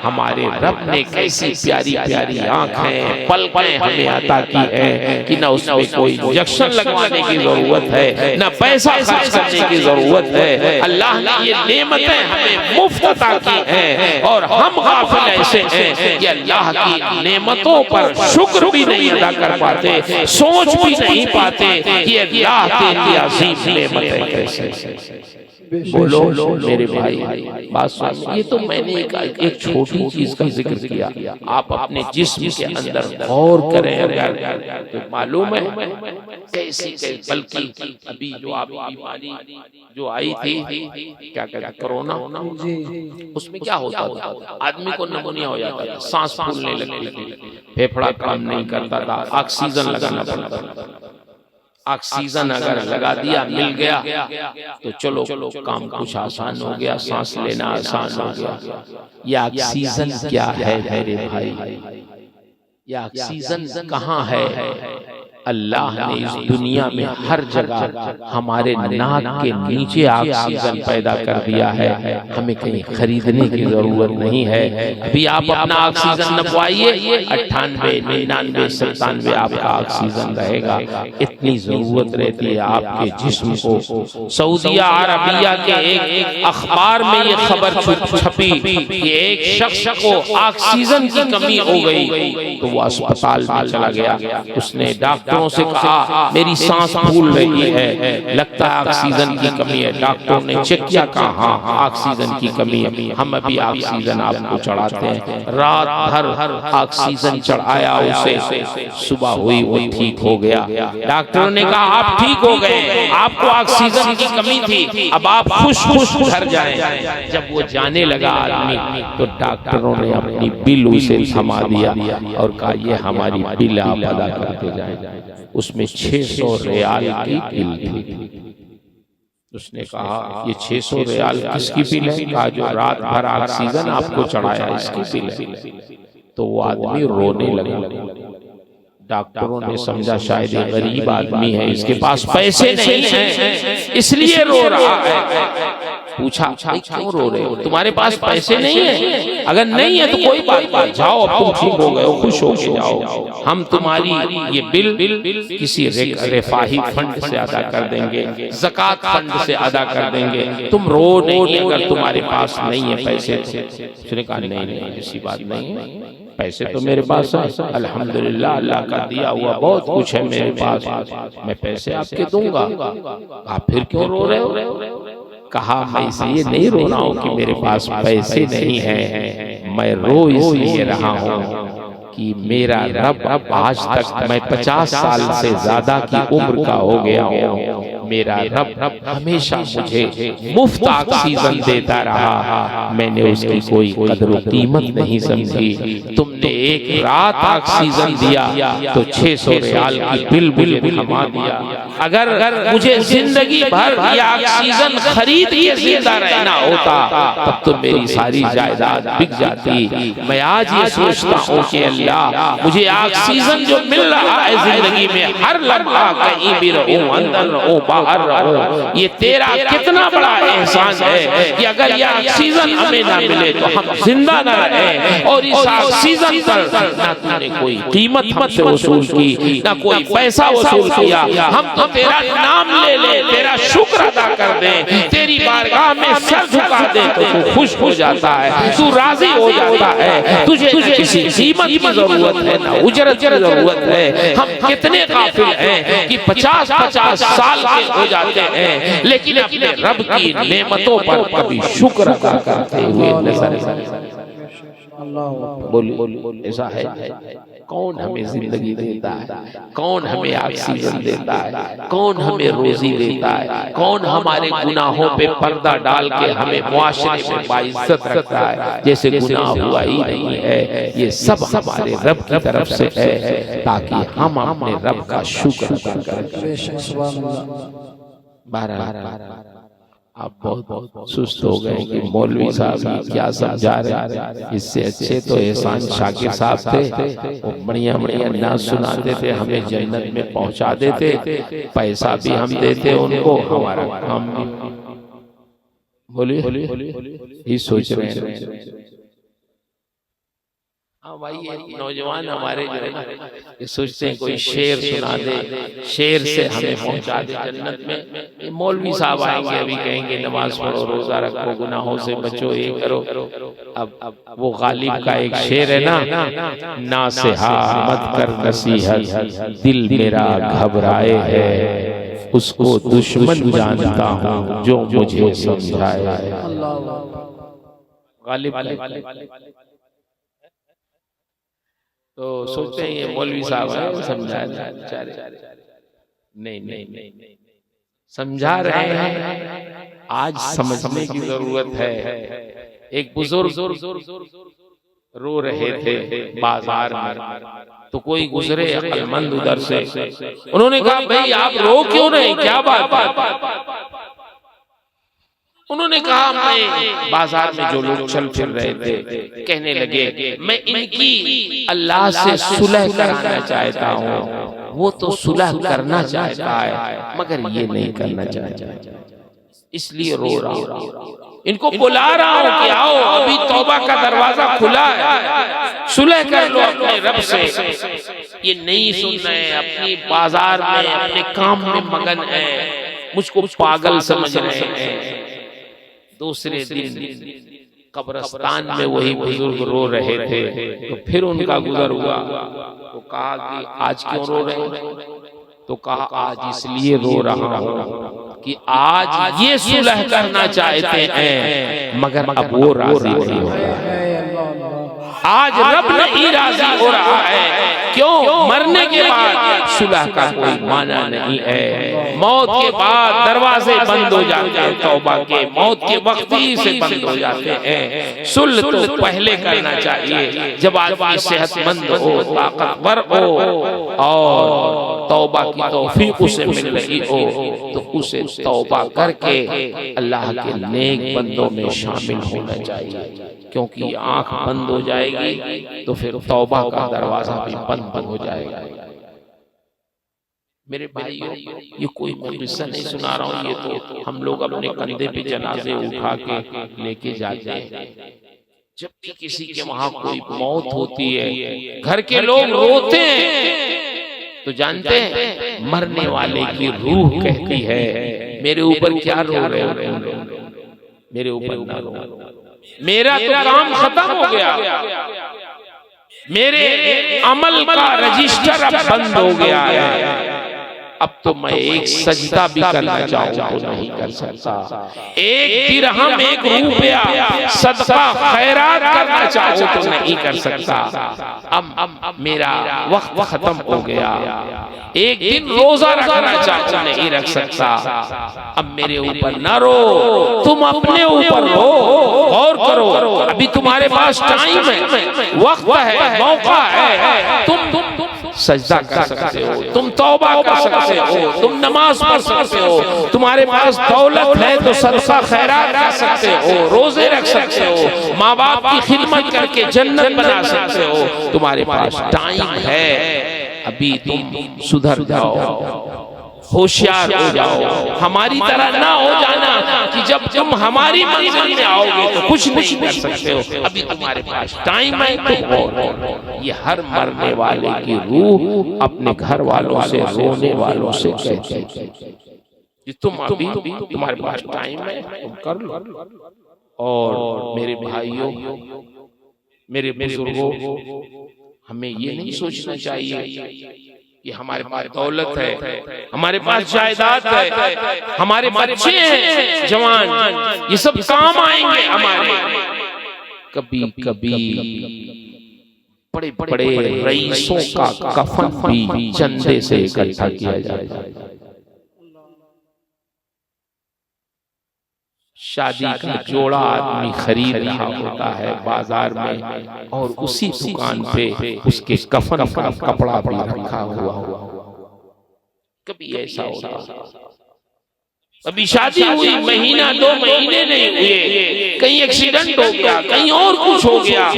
हमारे रब ने कैसी प्यारी प्यारी आंखें, पलकें हमें अता की है कि न उसमें कोई इंजेक्शन लगवाने की जरूरत है, न पैसा खर्च करने की जरूरत है। अल्लाह ने ये नेमतें हमें मुफ्त अता की हैं, और हम गाफिल ऐसे हैं कि अल्लाह की नेमतों पर शुक्र भी नहीं अदा कर पाते, सोच भी नहीं पाते कि अल्लाह तेरी अजीम नेमतें कैसे। बोलो मेरे भाई, बात सुनो। ये तो मैंने एक छोटी चीज का जिक्र किया, आप अपने जिस्म के अंदर गौर करें अगर तो मालूम है कैसी, बल्कि अभी जो आप बीमारी जो आई थी, क्या कहते कोरोना, उसमें क्या होता था, आदमी को निमोनिया हो जाता था, सांस फूलने लगती थी, फेफड़ा काम नहीं करता था, ऑक्सीजन लगाना पड़ता था। ऑक्सीजन अगर लगा दिया, मिल गया, तो चलो काम कुछ आसान हो गया, सांस लेना आसान हो गया। ये ऑक्सीजन क्या है मेरे भाई? ये ऑक्सीजन कहाँ है? अल्लाह ने इस दुनिया में हर जगह हमारे नाक के नीचे ऑक्सीजन पैदा कर दिया है, हमें कहीं खरीदने की जरूरत नहीं है। अभी आप अपना ऑक्सीजन नपवाइए, 98, 99, 97 आपका ऑक्सीजन रहेगा। इतनी जरूरत रहती है आपके जिस्म को। सऊदिया अरबिया के एक अखबार में ये खबर छपी कि एक शख्स को ऑक्सीजन की कमी हो गई, तो वो अस्पताल में चला गया। उसने डॉक्टरों से कहा मेरी सांस फूल रही है, लगता है ऑक्सीजन की कमी है। डॉक्टरों ने चेक किया, कहा हाँ ऑक्सीजन की कमी है, हम अभी ऑक्सीजन आपको चढ़ाते हैं। रात भर ऑक्सीजन चढ़ाया उसे, सुबह हुई वो ठीक हो गया। डॉक्टरों ने कहा आप ठीक हो गए, आपको ऑक्सीजन की कमी थी, अब आप खुश खुश घर जाएं। जब वो जाने लगा आदमी, तो डॉक्टरों ने अपनी बिल उसे थमा दिया और कहा ये हमारी बिल आप अदा करते जाएं। उसमें 600 रियाल की बिल थी। उसने कहा ये 600 रियाल किसकी बिल है? कहा जो रात भर ऑक्सीजन आपको चढ़ाया इसकी बिल है। तो वो आदमी रोने लगा। डॉक्टरों ने समझा शायद ये गरीब आदमी है, इसके पास पैसे नहीं हैं, इसलिए रो रहा है। पूछा क्यों रो रहे हो, तुम्हारे पास पैसे नहीं है? अगर नहीं है तो कोई बात नहीं, जाओ अब तुम ठीक हो गए हो, खुश हो के जाओ, हम तुम्हारी ये बिल किसी रिफाही फंड से अदा कर देंगे, ज़कात फंड से अदा कर देंगे, तुम रो नहीं अगर तुम्हारे पास नहीं है पैसे। उसने कहा नहीं ऐसी बात नहीं है, पैसे तो मेरे पास है, अल्हम्दुलिल्लाह अल्लाह का दिया हुआ बहुत कुछ है मेरे पास, मैं पैसे आपके दूंगा। आप फिर क्यों रो रहे हो? कहा मैं इसलिए नहीं रो रहा हूँ कि मेरे पास पैसे नहीं है, मैं रो इसलिए रहा हूँ कि मेरा रब आज तक मैं 50 साल से ज्यादा की उम्र का हो गया हूँ, मेरा रब हमेशा मुझे मुफ्त ऑक्सीजन देता रहा, मैंने उसकी कोई कदर कीमत नहीं समझी। तुमने एक रात ऑक्सीजन दिया तो 600 रियाल की बिल थमा दिया। अगर मुझे जिंदगी भर यह ऑक्सीजन खरीद के जिंदा रहना होता तब तो मेरी सारी जायदाद बिक जाती। मैं आज ये सोचता हूँ कि अल्लाह मुझे ऑक्सीजन जो मिल रहा है जिंदगी में, हर लम्हा कहीं भी रहूं, अंदर रहूं, कर रहा हूँ, ये तेरा कितना बड़ा एहसान है कि अगर ये ऑक्सीजन हमें ना मिले तो हम जिंदा ना रहे, और इस ऑक्सीजन पर ना तूने कोई कीमत हमसे वसूल की, ना कोई पैसा वसूल किया। हम तो तेरा नाम ले ले, तेरा शुक्र अदा कर दे, तेरी बारगाह में सर झुका दे तो तू खुश हो जाता है, तू राजी हो जाता है। तुझे किसी कीमत की जरूरत है ना उजरत की जरूरत है। हम कितने काफिल हैं कि 50-50 साल के हो जाते हैं लेकिन अपने रब की नेमतों पर कभी शुक्र अदा करते हुए नजर। बोलिए ऐसा है? कौन हमें जिंदगी देता है? कौन हमें ऑक्सीजन देता है? कौन हमें रोजी देता है? कौन हमारे गुनाहों पे पर्दा डाल के हमें मुआशरे में बाइज्जत रखता है जैसे गुनाह हुआ ही नहीं है? ये सब हमारे रब की तरफ से है ताकि हम अपने रब का शुक्र अदा करें। आप बहुत सुस्त हो गए कि मौलवी साहब क्या समझा रहे हैं। इससे अच्छे तो एहसान शाकिर साहब थे, वो बढ़िया बढ़िया नाच सुनाते थे, हमें जन्नत में पहुंचा देते, पैसा भी हम देते उनको, हमारा काम भी। बोलिए ये सोच रहे हैं। हाँ भाई, ये नौजवान हमारे जो है ना, ये सोचते हैं कोई शेर सुना दे, शेर से हमें पहुंचा दे जन्नत में। ये मौलवी साहब आएंगे अभी कहेंगे नमाज पढ़ो, रोजा रखो, गुनाहों से बचो, ये करो। अब वो गालिब का एक शेर है ना, नासिहा मत कर नसीहत, दिल मेरा घबराए है, उसको दुश्मन जानता हूँ जो मुझे समझाए। गालिब तो सोचते हैं ये मौलवी साहब समझा बेचारे। नहीं, समझा रहे हैं, आज समझने की जरूरत है। एक बुजुर्ग रो रहे थे बाजार में, तो कोई गुजरे अक्लमंद उधर से, उन्होंने कहा भाई आप रो क्यों नहीं, क्या बात? उन्होंने कहा मैं बाजार में जो लोग चल फिर रहे थे कहने लगे मैं इनकी अल्लाह से सुलह कराना चाहता हूँ, वो तो सुलह करना चाहता है मगर ये नहीं करना चाहता, इसलिए रो रहा हूँ। इनको बुला रहा हूँ कि आओ, अभी तौबा का दरवाजा खुला है, सुलह कर लो अपने रब से। ये नहीं सुन रहे, अपनी बाजार में अपने काम में मगन है, मुझको पागल समझ रहे हैं। दूसरे दिन कब्रिस्तान में वही बुजुर्ग रो रहे थे, तो फिर उनका गुजर हुआ। तो कहा कि आज क्यों रो रहे हैं? तो कहा आज इसलिए रो रहा हूँ कि आज ये सुलह करना चाहते हैं मगर अब वो राजी नहीं हो रहा। आज रब नहीं राजी हो रहा है। क्यों? मरने के बाद सुलह का कोई माना नहीं है। मौत के बाद दरवाजे बंद हो जाते हैं तौबा के, मौत के वक्त ही से बंद हो जाते हैं। सुलह तो पहले करना चाहिए जब आदमी सेहतमंद हो, ताकतवर हो और तौबा की तौफीक उसे मिल रही हो, तो उसे तौबा करके अल्लाह के नेक बंदों में शामिल होना चाहिए। क्योंकि आंख बंद हो जाएगी तो फिर तौबा का दरवाजा भी बंद हो जाएगा। मेरे भाइयों, ये कोई मैं किस्सा नहीं सुना रहा हूँ, ये तो हम लोग अपने कंधे पे जनाजे उठा के लेके जाते हैं। जब भी किसी के वहां कोई मौत होती है, घर के लोग रोते हैं, तो जानते हैं मरने वाले की रूह कहती है मेरे ऊपर क्या रो रहे हो, मेरे ऊपर ना रो, मेरा तो काम खत्म हो गया, मेरे अमल का रजिस्टर अब बंद हो गया है, अब तो मैं एक सजदा भी करना चाहूं तो नहीं कर सकता, एक दिरहम एक रुपया सदका खैरात करना चाहूं तो नहीं कर सकता। अब मेरा वक्त खत्म हो गया, एक दिन रोजा रखना चाहूं नहीं रख सकता। अब मेरे ऊपर न रो, तुम अपने ऊपर रो, गौर करो, अभी तुम्हारे पास टाइम है, वक्त है, मौका है, तुम सजदा कर सकते हो, तुम तौबा कर सकते हो, तुम नमाज पढ़ सकते हो, तुम्हारे पास दौलत है तो सदका खैरात कर सकते हो, रोजे रख सकते हो, माँ बाप की खिदमत करके जन्नत बना सकते हो, तुम्हारे पास टाइम है, अभी तुम सुधर जाओ, होशियार हो जाओ, हमारी तरह ना हो जाना कि जब तुम हमारी मंजिल में आओगे तो कुछ नहीं कर सकते हो, अभी तुम्हारे पास टाइम है तो और। ये हर मरने वाले की रूह अपने घर वालों से, रोने वालों से कहती है कि तुम अभी तुम्हारे पास टाइम है, तुम कर लो। और मेरे भाइयों, मेरे बुजुर्गों, हमें ये नहीं सोचना चाहिए कि हमारे पास दौलत है, हमारे पास जायदाद है, हमारे बच्चे हैं जवान, ये सब काम आएंगे हमारे। कभी कभी बड़े बड़े रईसों का कफन भी चंदे से इकट्ठा किया जाता है। शादी का जोड़ा आदमी खरीद रहा होता है बाजार में, और उसी दुकान पे उसके कफन का कपड़ा भी रखा हुआ। कभी ऐसा होता, अभी शादी हुई महीना 2 महीने नहीं हुए, कहीं एक्सीडेंट हो गया, कहीं और कुछ हो गया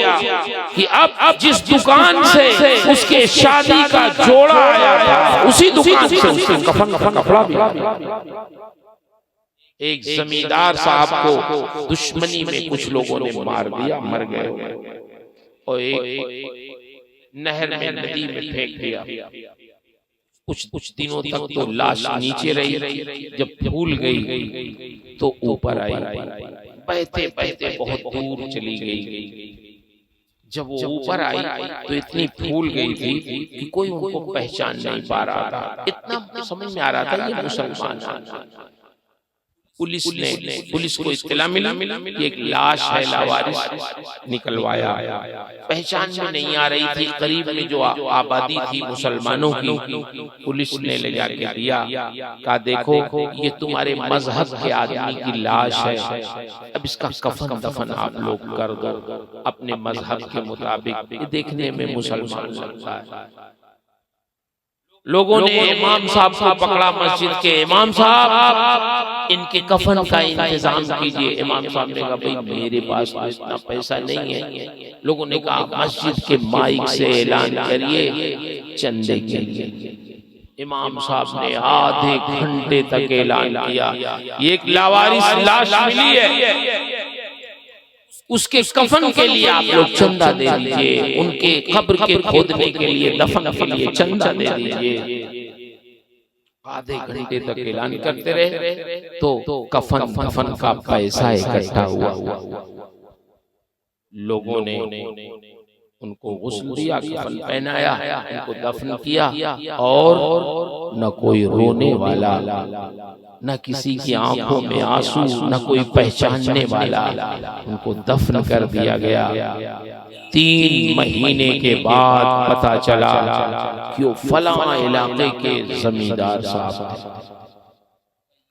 कि अब जिस दुकान से उसके शादी का जोड़ा आया था, उसी दुकान से उसके कफन का कपड़ा भी। एक जमींदार साहब को दुश्मनी में कुछ लोगों ने मार दिया, मर गए, और एक नहर में, नदी में फेंक दिया। कुछ दिनों तक तो लाश नीचे रही, जब फूल गई तो ऊपर आई, बहते बहते बहुत दूर चली गई। जब वो ऊपर आई तो इतनी फूल गई थी कि कोई उनको पहचान नहीं पा रहा था। इतना समझ में आ रहा था ये मुसलमान। पुलिस को इत्तला मिला कि एक लाश है लावारिस, निकलवाया, पहचान में नहीं आ रही थी। करीब में जो आबादी थी मुसलमानों की, पुलिस ने ले जाके दिया, कहा देखो ये तुम्हारे मजहब के आदमी की लाश है, अब इसका कफन दफन आप लोग कर दो अपने मजहब के मुताबिक। ये देखने में मुसलमान लगता है। लोगों ने इमाम साहब को पकड़ा, मस्जिद के इमाम साहब इनके कफन का इंतजाम कीजिए। इमाम साहब ने कहा भाई मेरे पास तो इतना पैसा नहीं है। लोगों ने कहा मस्जिद के माइक से ऐलान करिए चंदे के लिए। इमाम साहब ने आधे घंटे तक ऐलान किया, एक लावारिस लाश मिली है, उसके कफन के लिए आप लोग चंदा दे दीजिए, उनके कब्र के खोदने के लिए, दफन के लिए चंदा दे दीजिए। आधे घंटे तक ऐलान करते रहे तो कफन का पैसा इकट्ठा हुआ। लोगों ने उनको गुस्ल दिया, कफन पहनाया, उनको दफन किया, और न कोई रोने वाला, न किसी की आंखों में आंसू, न कोई पहचानने वाला, उनको दफन कर दिया गया। 3 महीने के बाद पता चला कि वो फलां इलाके के जमींदार साहब थे।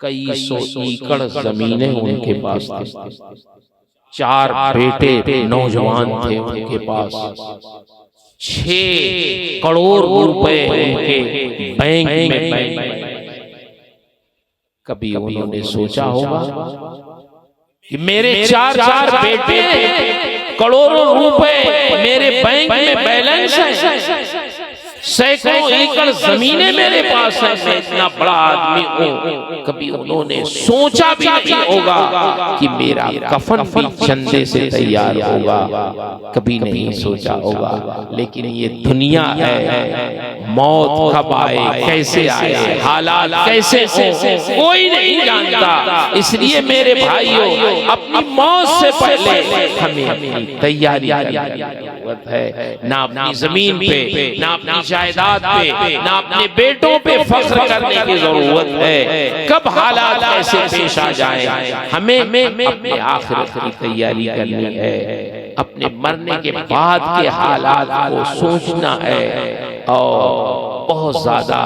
कई 100 एकड़ जमीनें उनके पास थी, 4 बेटे नौजवान थे उनके पास, 6 करोड़ रुपए उनके बैंक में। कभी उन्होंने सोचा होगा कि मेरे 4 बेटे, करोड़ों रुपए मेरे बैंक में बैलेंस है, सैकड़ों एकड़ जमीनें मेरे पास है, मैं इतना बड़ा आदमी हूँ। कभी उन्होंने सोचा भी नहीं होगा कि मेरा कफन भी चंदे से तैयार होगा, कभी नहीं सोचा होगा। लेकिन ये दुनिया है, मौत कब आए, कैसे आए, हालात कैसे हो, कोई नहीं जानता। इसलिए मेरे भाइयों, अपनी मौत से पहले हमें अपनी तैयारी करने की जरूरत है। ना अपनी जमीन पे, ना अपनी जायदाद पे, ना अपने बेटों पे फख्र करने की जरूरत है। कब हालात कैसे पेश आ जाए, हमें अपने आखिरत की तैयारी करनी है, अपने मरने के बाद के हालात को सोचना है, और बहुत ज्यादा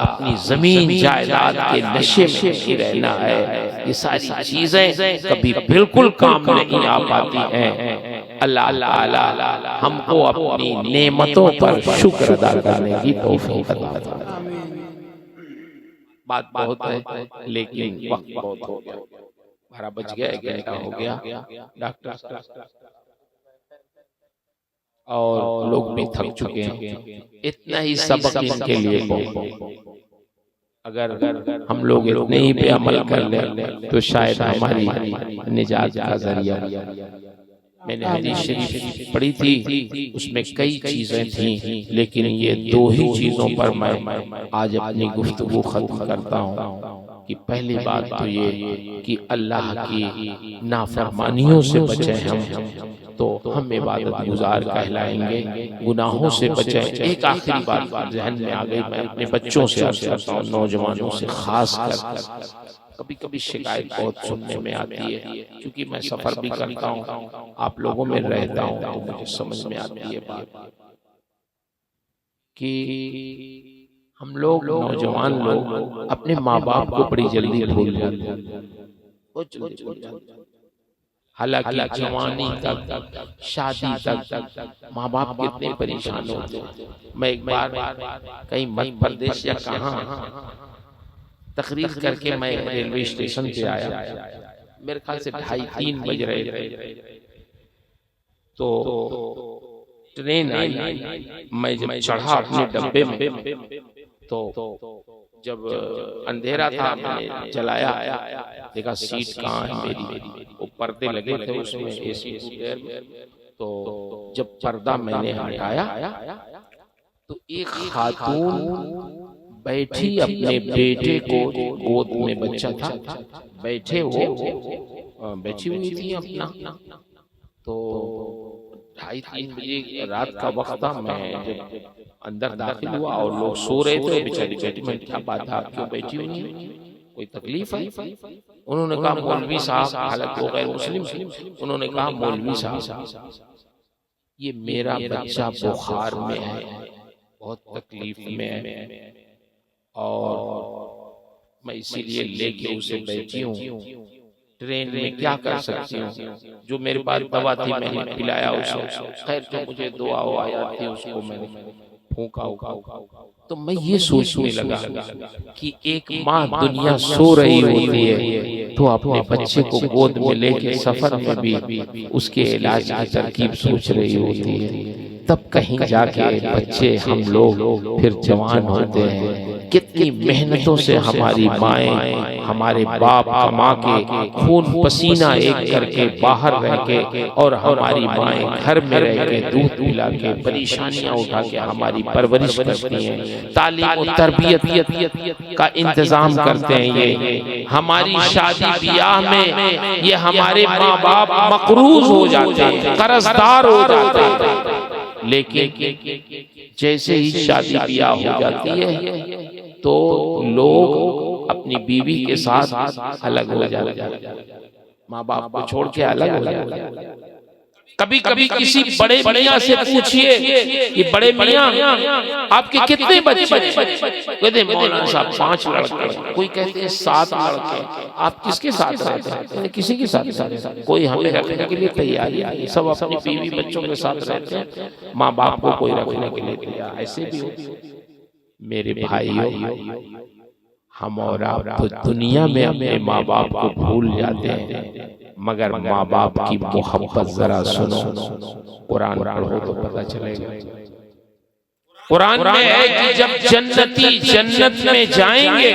अपनी जमीन जायदाद के नशे में नहीं रहना है। ये सारी चीजें कभी बिल्कुल काम नहीं आ पाती हैं। अल्लाह ताला हमको अपनी नेमतों पर शुक्र अदा करने की तौफीक अता फरमाए। बात बहुत है लेकिन वक्त बहुत हो गया, 12 बज गया, 1 घंटा हो गया। डॉक्टर और लोग भी थक चुके हैं। इतना ही सबक इनके लिए बहुत। अगर हम लोग इतने ही पे अमल कर लें तो शायद हमारी निजात का जरिया। मैंने हदीस शरीफ पढ़ी थी, उसमें कई चीजें थी, लेकिन ये दो ही चीजों पर मैं आज अपनी गुफ्तगू खत्म करता हूँ कि पहली बात तो ये कि अल्लाह की नाफरमानियों से बचे हम तो हम इबादत गुजार कहलाएंगे, गुनाहों से बचे। एक आखिरी बात जहन में आ गई, मैं अपने बच्चों से अर्ज करता हूँ, नौजवानों से खास कर। कभी कभी शिकायत बहुत सुनने में आती है, क्योंकि मैं सफर भी करता हूँ, आप लोगों में रहता हूँ, तो मुझे समझ में आती है बात कि हम लोग नौजवान लोग अपने माँ बाप को बड़ी जल्दी भूल जाते हैं। हालांकि जवानी तक, शादी तक माँ बाप कितने परेशान होते हैं। मैं एक बार कहीं मध्य प्रदेश या कहाँ तकरीर करके मैं रेलवे स्टेशन पे आया, मेरे ख्याल से 2:30-3 बज रहे थे, तो ट्रेन आई। मैं जब चढ़ा अपने डब्बे में तो जब अंधेरा था, मैंने जलाया, देखा सीट कहाँ है मेरी, वो पर्दे लगे थे उसमें, एसी में। तो जब पर्दा मैंने हटाया तो एक खातून बैठी अपने बेटे को गोद में, बच्चा था, बैठे वो बैठी हुई थी अपना। तो 2:30-3 बजे रात का वक्त था, मैं जब अंदर दाखिल हुआ और लोग सो रहे थे, बेचारी बेटी, में क्या बात है, आप क्यों बैठी हुई हैं, कोई तकलीफ है? उन्होंने कहा मौलवी साहब, हालांकि वो गैर मुस्लिम, उन्होंने कहा मौलवी साहब ये मेरा बच्चा बुखार में है, बहुत तकलीफ में है, और मैं इसीलिए लेके उसे बैठी हूँ, ट्रेन में क्या कर सकती हूँ, जो मेरे पास दवा थी मैंने पिलाया उसे, खैर जो मुझे दुआ आया थी उसको मैंने फूंका। तो मैं ये सोचने लगा कि एक माँ दुनिया सो रही होती है तो अपने बच्चे को गोद में लेके सफर में भी उसके इलाज की तरकीब सोच रही होती है। तब कहीं जाके बच्चे, हम लोग फिर जवान होते हैं, कितनी मेहनतों से हमारी माएं, हमारे बाप कमा के खून पसीना एक करके बाहर रह के, और हमारी माएं घर में रह के दूध पिला के परेशानियां उठा के हमारी परवरिश करती हैं, तालीम और तरबियत का इंतजाम करते हैं। ये हमारी शादी ब्याह में ये हमारे माँ बाप मकरूज हो जाते हैं, कर्जदार हो जाते हैं, लेकिन जैसे ही शादी ब्याह हो जाती है तो लोग अपनी बीवी के साथ अलग हो जाते हैं, माँ बाप को छोड़ के अलग हो जाते हैं। कभी कभी किसी बड़े मियाँ से पूछिए कि बड़े मियाँ आपके कितने बच्चे? कहते मौलाना साहब 5 लड़के, कोई कहते हैं 7 लड़के। आप किसके साथ रहते हैं? किसी के साथ, कोई हमें रखने के लिए तैयार है, सब अपनी बीवी बच्चों के साथ रहते हैं, माँ बाप को कोई रखने के लिए तैयार। ऐसे भी मेरे भाइयों, हम और आप तो दुनिया में अपने माँ बाप को भूल जाते हैं, मगर माँ बाप की मोहब्बत जरा सुनो, कुरान पढ़ो तो पता चलेगा। कुरान में है कि जब जन्नती जन्नत में जाएंगे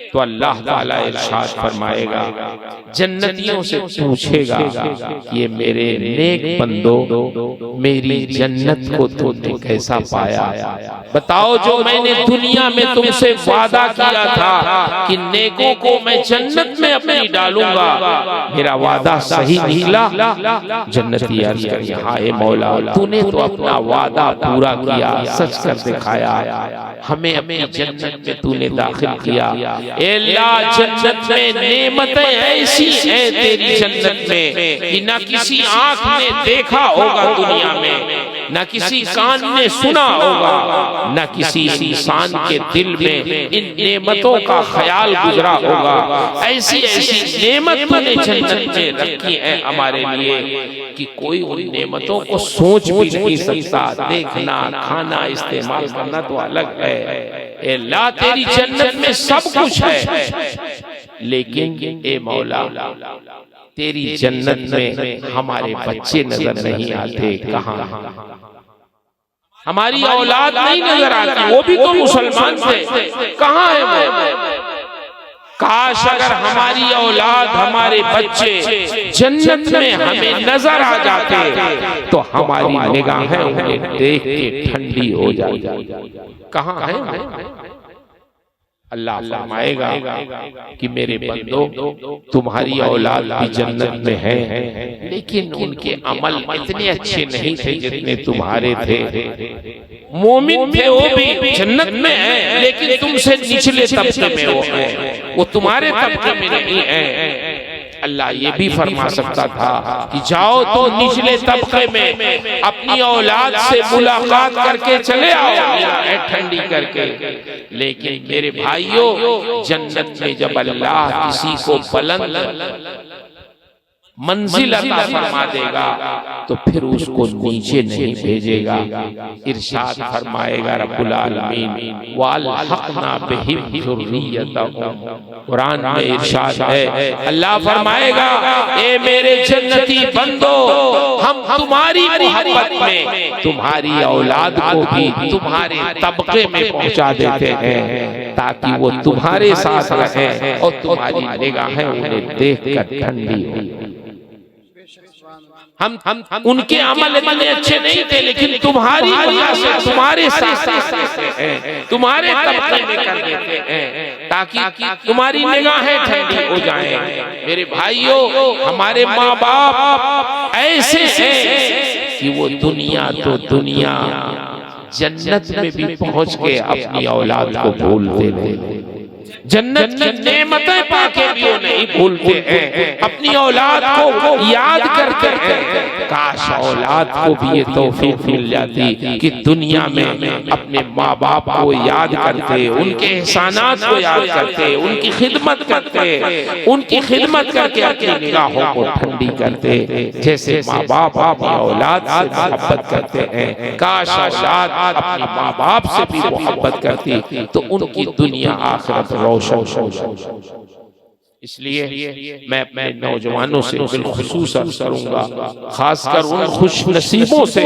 तो अल्लाह ताला इरशाद फरमाएगा, जन्नतियों से पूछेगा कि ये मेरे नेक बंदो मेरी जन्नत को तुमने कैसा पाया? बताओ जो मैंने दुनिया में तुमसे वादा किया था कि नेकों को मैं जन्नत में अपनी डालूंगा, मेरा वादा सही निकला? जन्नती अर्ज कर, हाँ ए मौला, तूने तो अपना वादा पूरा किया, सच कर दिखाया, हमें अपनी जन्नत में तूने दाखिल किया। अल्लाह जन्नत में नेमतें ऐसी हैं तेरी जन्नत में कि ना किसी आंख ने देखा होगा दुनिया में, ना किसी कान ने सुना होगा, ना किसी इंसान के दिल में इन नेमतों का ख्याल गुजरा होगा। ऐसी ऐसी नेमत तूने जन्नत में रखी है हमारे लिए कि कोई उन नेमतों को सोच भी नहीं सकता। देखना, खाना, इस्तेमाल करना तो अलग है, अल्लाह तेरी जन्नत में सब कुछ है, लेकिन ए मौला तेरी जन्नत में हमारे बच्चे नजर नहीं आते। कहाँ हमारी औलाद नहीं नजर आती, वो भी तो मुसलमान थे, कहाँ है वो? काश अगर हमारी औलाद, हमारे बच्चे जन्नत में हमें नजर आ जाते तो हमारी निगाहें उन्हें देख के ठंडी हो जाती। कहाँ है? अल्लाह फरमाएगा कि मेरे बंदो, तुम्हारी औलाद भी जन्नत में है, लेकिन उनके अमल इतने अच्छे नहीं थे जितने तुम्हारे थे। मोमिन थे वो भी जन्नत में है, लेकिन तुमसे निचले तबके में वो है, वो तुम्हारे तबके में नहीं है। अल्लाह ये भी फरमा सकता था कि जाओ तो निचले तबके में अपनी औलाद से मुलाकात करके चले आओ ठंडी करके। लेकिन मेरे भाइयों, जन्नत में जब अल्लाह किसी को बुलंद मंजिल अता फरमा देगा तो फिर उसको नीचे नहीं भेजेगा। इरशाद फरमाएगा रब्बुल आलमीन, वअल्हक़ना बिहिम ज़ुर्रियतहुम। कुरान में इरशाद है, अल्लाह फरमाएगा, ए मेरे जन्नती बंदो, हम तुम्हारी मोहब्बत में तुम्हारी औलाद को भी तुम्हारे तबके में पहुंचा देते हैं ताकि वो तुम्हारे साथ रहे और तुम्हारी निगाहें उन्हें देखकर ठंडी हो। हम उनके अमल इतने अच्छे नहीं थे, लेकिन तुम्हारी वजह से तुम्हारे साथ तुम्हारे तबके में कर देते हैं ताकि तुम्हारी निगाहें ठंडी हो जाएं। मेरे भाइयों, हमारे माँ बाप ऐसे हैं कि वो दुनिया तो दुनिया, जन्नत में भी पहुंच के अपनी औलाद को भूलते नहीं। जन्नत की नेमतें पाके भी वो नहीं भूलते हैं, अपनी औलाद को याद करते हैं। काश औलाद को भी ये तौफीक मिल जाती कि दुनिया में अपने माँ बाप को याद करते, उनके एहसानात को याद करते, उनकी खिदमत करते, उनकी खिदमत करके अपनी निगाहों को ठंडी करते, जैसे माँ बाप अपनी औलाद से मोहब्बत करते हैं। काश औलाद अपनी माँ बाप से भी मोहब्बत करती तो उनकी दुनिया आखिरत रोशन हो जाए। इसलिए मैं अपने नौजवानों से बिलखुसूस अर्ज करूंगा, खासकर उन खुश नसीबों से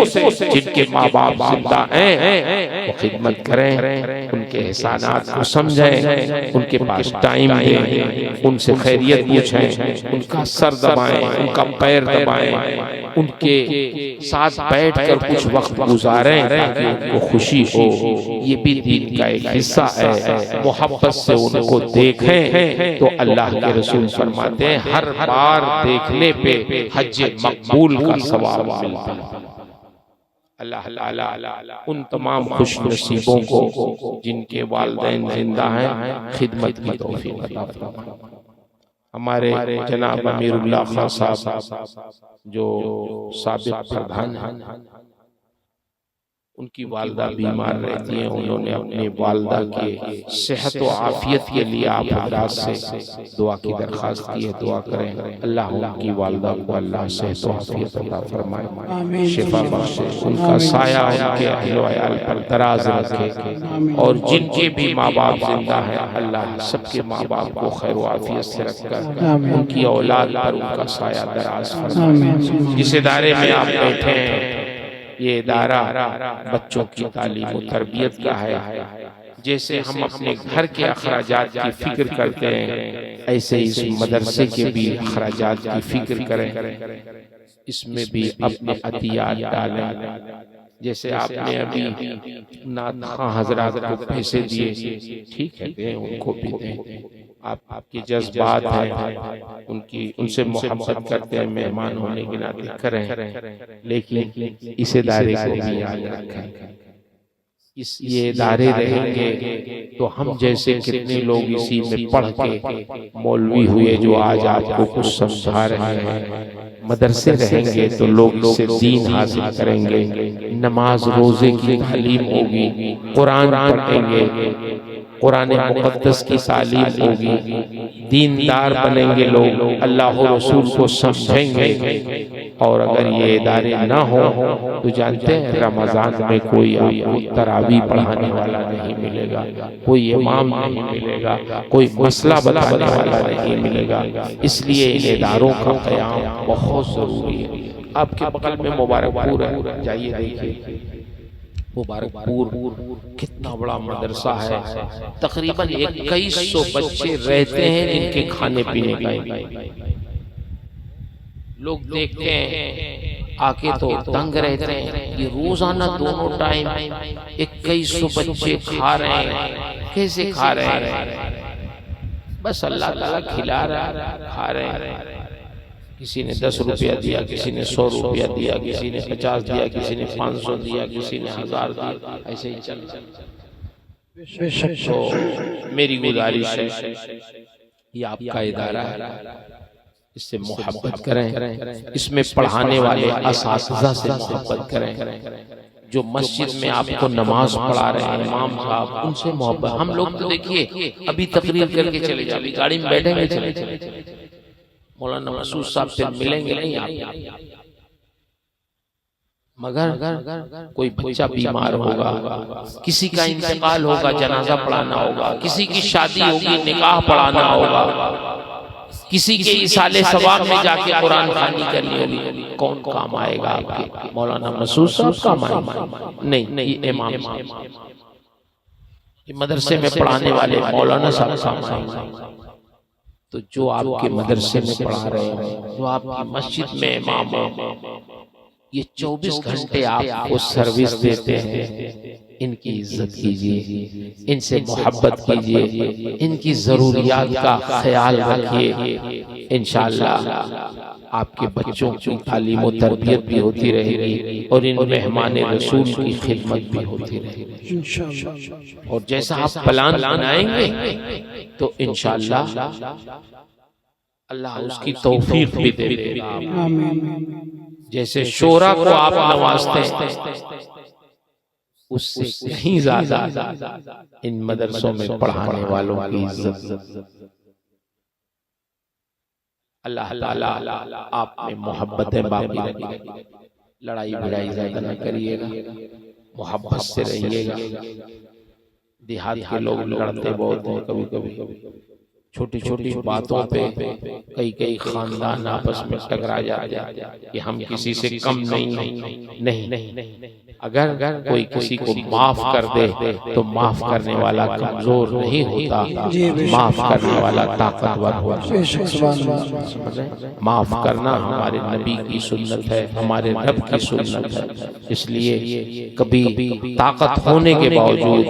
जिनके माँ बाप जिंदा हैं, वो खिदमत करें, उनके एहसानात को समझें, उनके पास टाइम दें, उनसे खैरियत पूछें, उनका सर दबाएं, उनका पैर दबाएं, उनके साथ बैठकर कुछ वक्त गुजारें ताकि उनको खुशी हो। ये भी दीन का एक हिस्सा है। मोहब्बत से उनको देखें तो अल्लाह के रसूल फरमाते हैं, हर बार देखने पे हज मकबूल का सवाब मिलता है। अल्लाह ताला उन तमाम खुश नसीबों को जिनके वालिदैन जिंदा हैं खिदमत की तौफीक अता फरमाए। हमारे जनाब अमीरुल्लाह खान साहब जो साबिक प्रधान हैं, उनकी वालदा बीमार रहती हैं। उन्होंने अपनी वालदा के सेहत व आफियत के लिए आप हजरात से दुआ की दरख्वास्त की है। दुआ करें अल्लाह उनकी वालदा को अल्लाह सेहत व आफियत अता फरमाए, शिफा बख्शे, उनका साया उनके अहलो अयाल पर दराज रखे, और जिनके भी माँ बाप जिंदा हैं अल्लाह सबके माँ बाप को खैर व आफियत से रखकर उनकी औलाद पर उनका साया दराज फरमाए। जिस इदारे में आप बैठे हैं, ये इदारा बच्चों की तालीम और तरबियत का है। जैसे हम अपने घर के अखराजात की फिक्र करते हैं, ऐसे इस मदरसे के भी अखराजात की फिक्र करें, इसमें भी अपने अतियात डालें। जैसे आपने अभी नात खां हजरात को पैसे दिए, ठीक है, दें, उनको भी दें। आपके जज्बात हैं, उनसे मोहब्बत करते हैं, मेहमान होने के नाते करें, लेकिन इस इदारे को भी याद रखें। ये इदारे रहेंगे तो हम जैसे कितने लोग इसी में पढ़ के मौलवी हुए जो आज आपको कुछ समझा रहे हैं। मदरसे रहेंगे तो लोग इससे दीन हासिल करेंगे, नमाज रोजे की तालीम होगी, कुरान पढ़ेंगे, कुरान मुक़द्दस की तालीम होगी, दीनदार बनेंगे लोग, अल्लाह रसूल को समझेंगे। और अगर ये इदारे ना हो तो जानते हैं रमजान में कोई आपको तरावी पढ़ाने वाला नहीं मिलेगा, कोई इमाम नहीं मिलेगा, कोई मसला बताने वाला नहीं मिलेगा। इसलिए इन इदारों का क़याम बहुत जरूरी है। आपके बगल में मुबारकपुर है, जाइए देखिए, मुबारकपुर कितना बड़ा मदरसा है, तकरीबन 2100 बच्चे रहते हैं इनके खाने पीने का लोग देखते हैं आके तो दंग रहते हैं। ये रोजाना दोनों टाइम 2100 बच्चे खा रहे हैं, कैसे खा रहे हैं? बस अल्लाह ताला खिला रहा है, खा रहे हैं। किसी ने 10 रुपया दिया, किसी ने 100 रुपया दिया, किसी ने 50 दिया, किसी ने 500 दिया, किसी ने 1000 दिया, ऐसे ही चल। तो मेरी गुजारिश है, ये आपका इदारा है, इससे मोहब्बत करें, इसमें पढ़ाने वाले असातिज़ा से मोहब्बत करें। जो मस्जिद में आपको नमाज पढ़ा रहे हैं इमाम साहब, उनसे मोहब्बत। हम लोग तो देखिए अभी तकरीर करके चले जाए, गाड़ी में बैठेंगे चले मौलाना मसूद साहब से मिलेंगे नहीं आप, मगर कोई बच्चा बीमार होगा, किसी का इंतकाल होगा, जनाजा पढ़ाना होगा, किसी की शादी होगी, निकाह पढ़ाना होगा, किसी के इसाले सवाब में जाके कुरान खानी करनी होगी, कौन काम आएगा आपके? मौलाना मसूद साहब काम आएगा? नहीं, इमाम मदरसे में पढ़ाने वाले मौलाना साहब काम आएगा। तो जो आपके मदरसे में पढ़ा रहे हैं, जो आपकी मस्जिद में इमाम है, ये 24 घंटे आपको सर्विस देते हैं, इनकी इज्जत कीजिए, इनसे मोहब्बत कीजिए, इनकी जरूरियात का ख्याल रखिए। इंशाअल्लाह आपके बच्चों की तालीम और तरबियत भी होती रहेगी और इन मेहमान रसूल की खिदमत भी होती रहेगी इंशाअल्लाह। और जैसा आप प्लान बनाएंगे तो इंशाअल्लाह अल्लाह उसकी तौफीक भी दे देगा। जैसे शोरा को आप नवाजते हैं, उससे कहीं ज्यादा इन मदरसों में पढ़ाने वालों की इज्जत। अल्लाह ताला आप में मोहब्बतें बाकी रखिए, लड़ाई भिड़ाई ज्यादा न करिएगा, मोहब्बत से रहिएगा। देहात के लोग लड़ते बहुत हैं, कभी कभी छोटी छोटी बातों पे कई खानदान आपस में टकरा जाते हैं कि हम किसी से कम नहीं। अगर कोई किसी को माफ कर दे तो माफ करने वाला कमजोर नहीं होता, माफ करने वाला ताकतवर होता है। माफ करना हमारे नबी की सुन्नत है, हमारे रब की सुन्नत है। इसलिए कभी ताकत होने के बावजूद,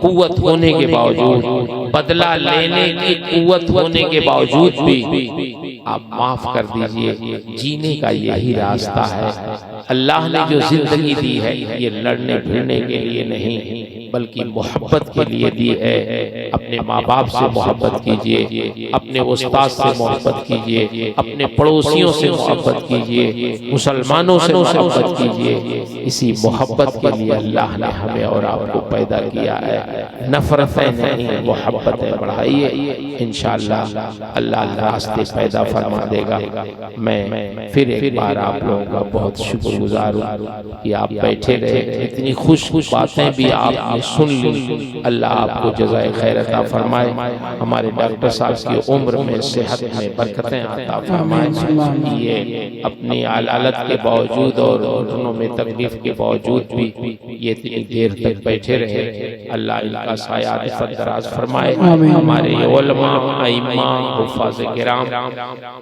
कुव्वत होने के बावजूद, बदला लेने की कुव्वत होने के बावजूद भी आप माफ कर दीजिए। जीने का यही रास्ता है। अल्लाह ने जो जिंदगी दी है ये लड़ने भिड़ने के लिए नहीं, बल्कि मोहब्बत के लिए दी है। अपने माँ बाप से मोहब्बत कीजिए, अपने उस्ताद से मोहब्बत कीजिए, अपने पड़ोसियों से मोहब्बत कीजिए, मुसलमानों से मोहब्बत कीजिए। इसी मोहब्बत के लिए अल्लाह ने हमें और आपको पैदा किया है। नफरतें नहीं, मोहब्बतें बढ़ाइए, इंशाअल्लाह अल्लाह रास्ते पैदा फरमा देगा। मैं फिर एक बार आप लोगों का बहुत शुक्रगुजार हूँ कि आप बैठे रहे, इतनी खुश बातें भी आपने सुन ली। अल्लाह आपको जज़ाए खैर अता फरमाए, हमारे डॉक्टर साहब की उम्र में, सेहत में बरकतें अता फरमाए। ये अपनी आलालत के बावजूद और घुटनों में तकलीफ के बावजूद भी ये इतनी देर तक बैठे रहे। अल्लाह इनका साया इफ़्फ़त दराज फरमाए। हमारे उलमा, इमाम, हुफ़ाज़ किराम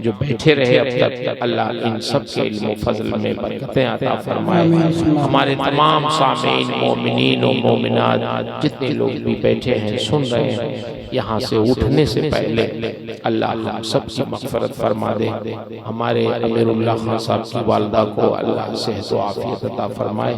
जो बैठे रहे अब तक, अल्लाह इन सब के इल्म फज़ल में बरकतें अता फरमाए। हमारे तमाम सामीन, मोमिनीन और मोमिनात जितने लोग भी बैठे हैं, सुन रहे हैं, यहाँ से उठने से पहले अल्लाह हम सबकी मग़फ़िरत फरमा दे। हमारे अमीरुल्लाह खान साहब की वालदा को अल्लाह सेहत व आफियत अता फरमाए,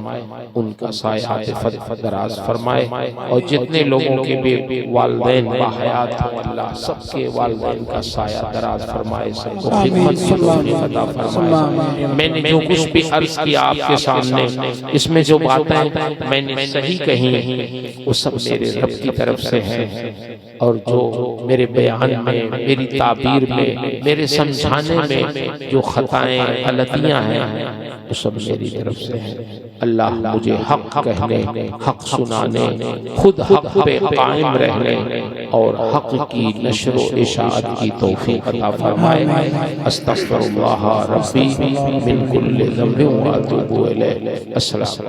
उनका साया इफ़्फ़त दराज फरमाए। और जितने लोगों के भी वालिदैन बाहयात हों, अल्लाह सबके वालिदैन का साया दराज फरमाए, सबको खिदमत की तौफ़ीक़ अता फरमाए। मैंने जो कुछ भी अर्ज़ किया आपके सामने, इसमें जो बातें मैंने सही कही वो सब मेरे रब की तरफ से हैं, और जो मेरे बयान में, मेरी ताबीर में, मेरे समझाने में जो खताएं गलतियां हैं वो सब मेरी तरफ से हैं। अल्लाह मुझे हक कहने, हक सुनाने, खुद हक पे कायम रहने और हक की नशर व इशाअत की तौफीक अता फरमाए। अस्तग़फिरुल्लाह रब्बी मिन कुल्लि ज़ंबिन व अतूबु इलैह। अस्सलाम।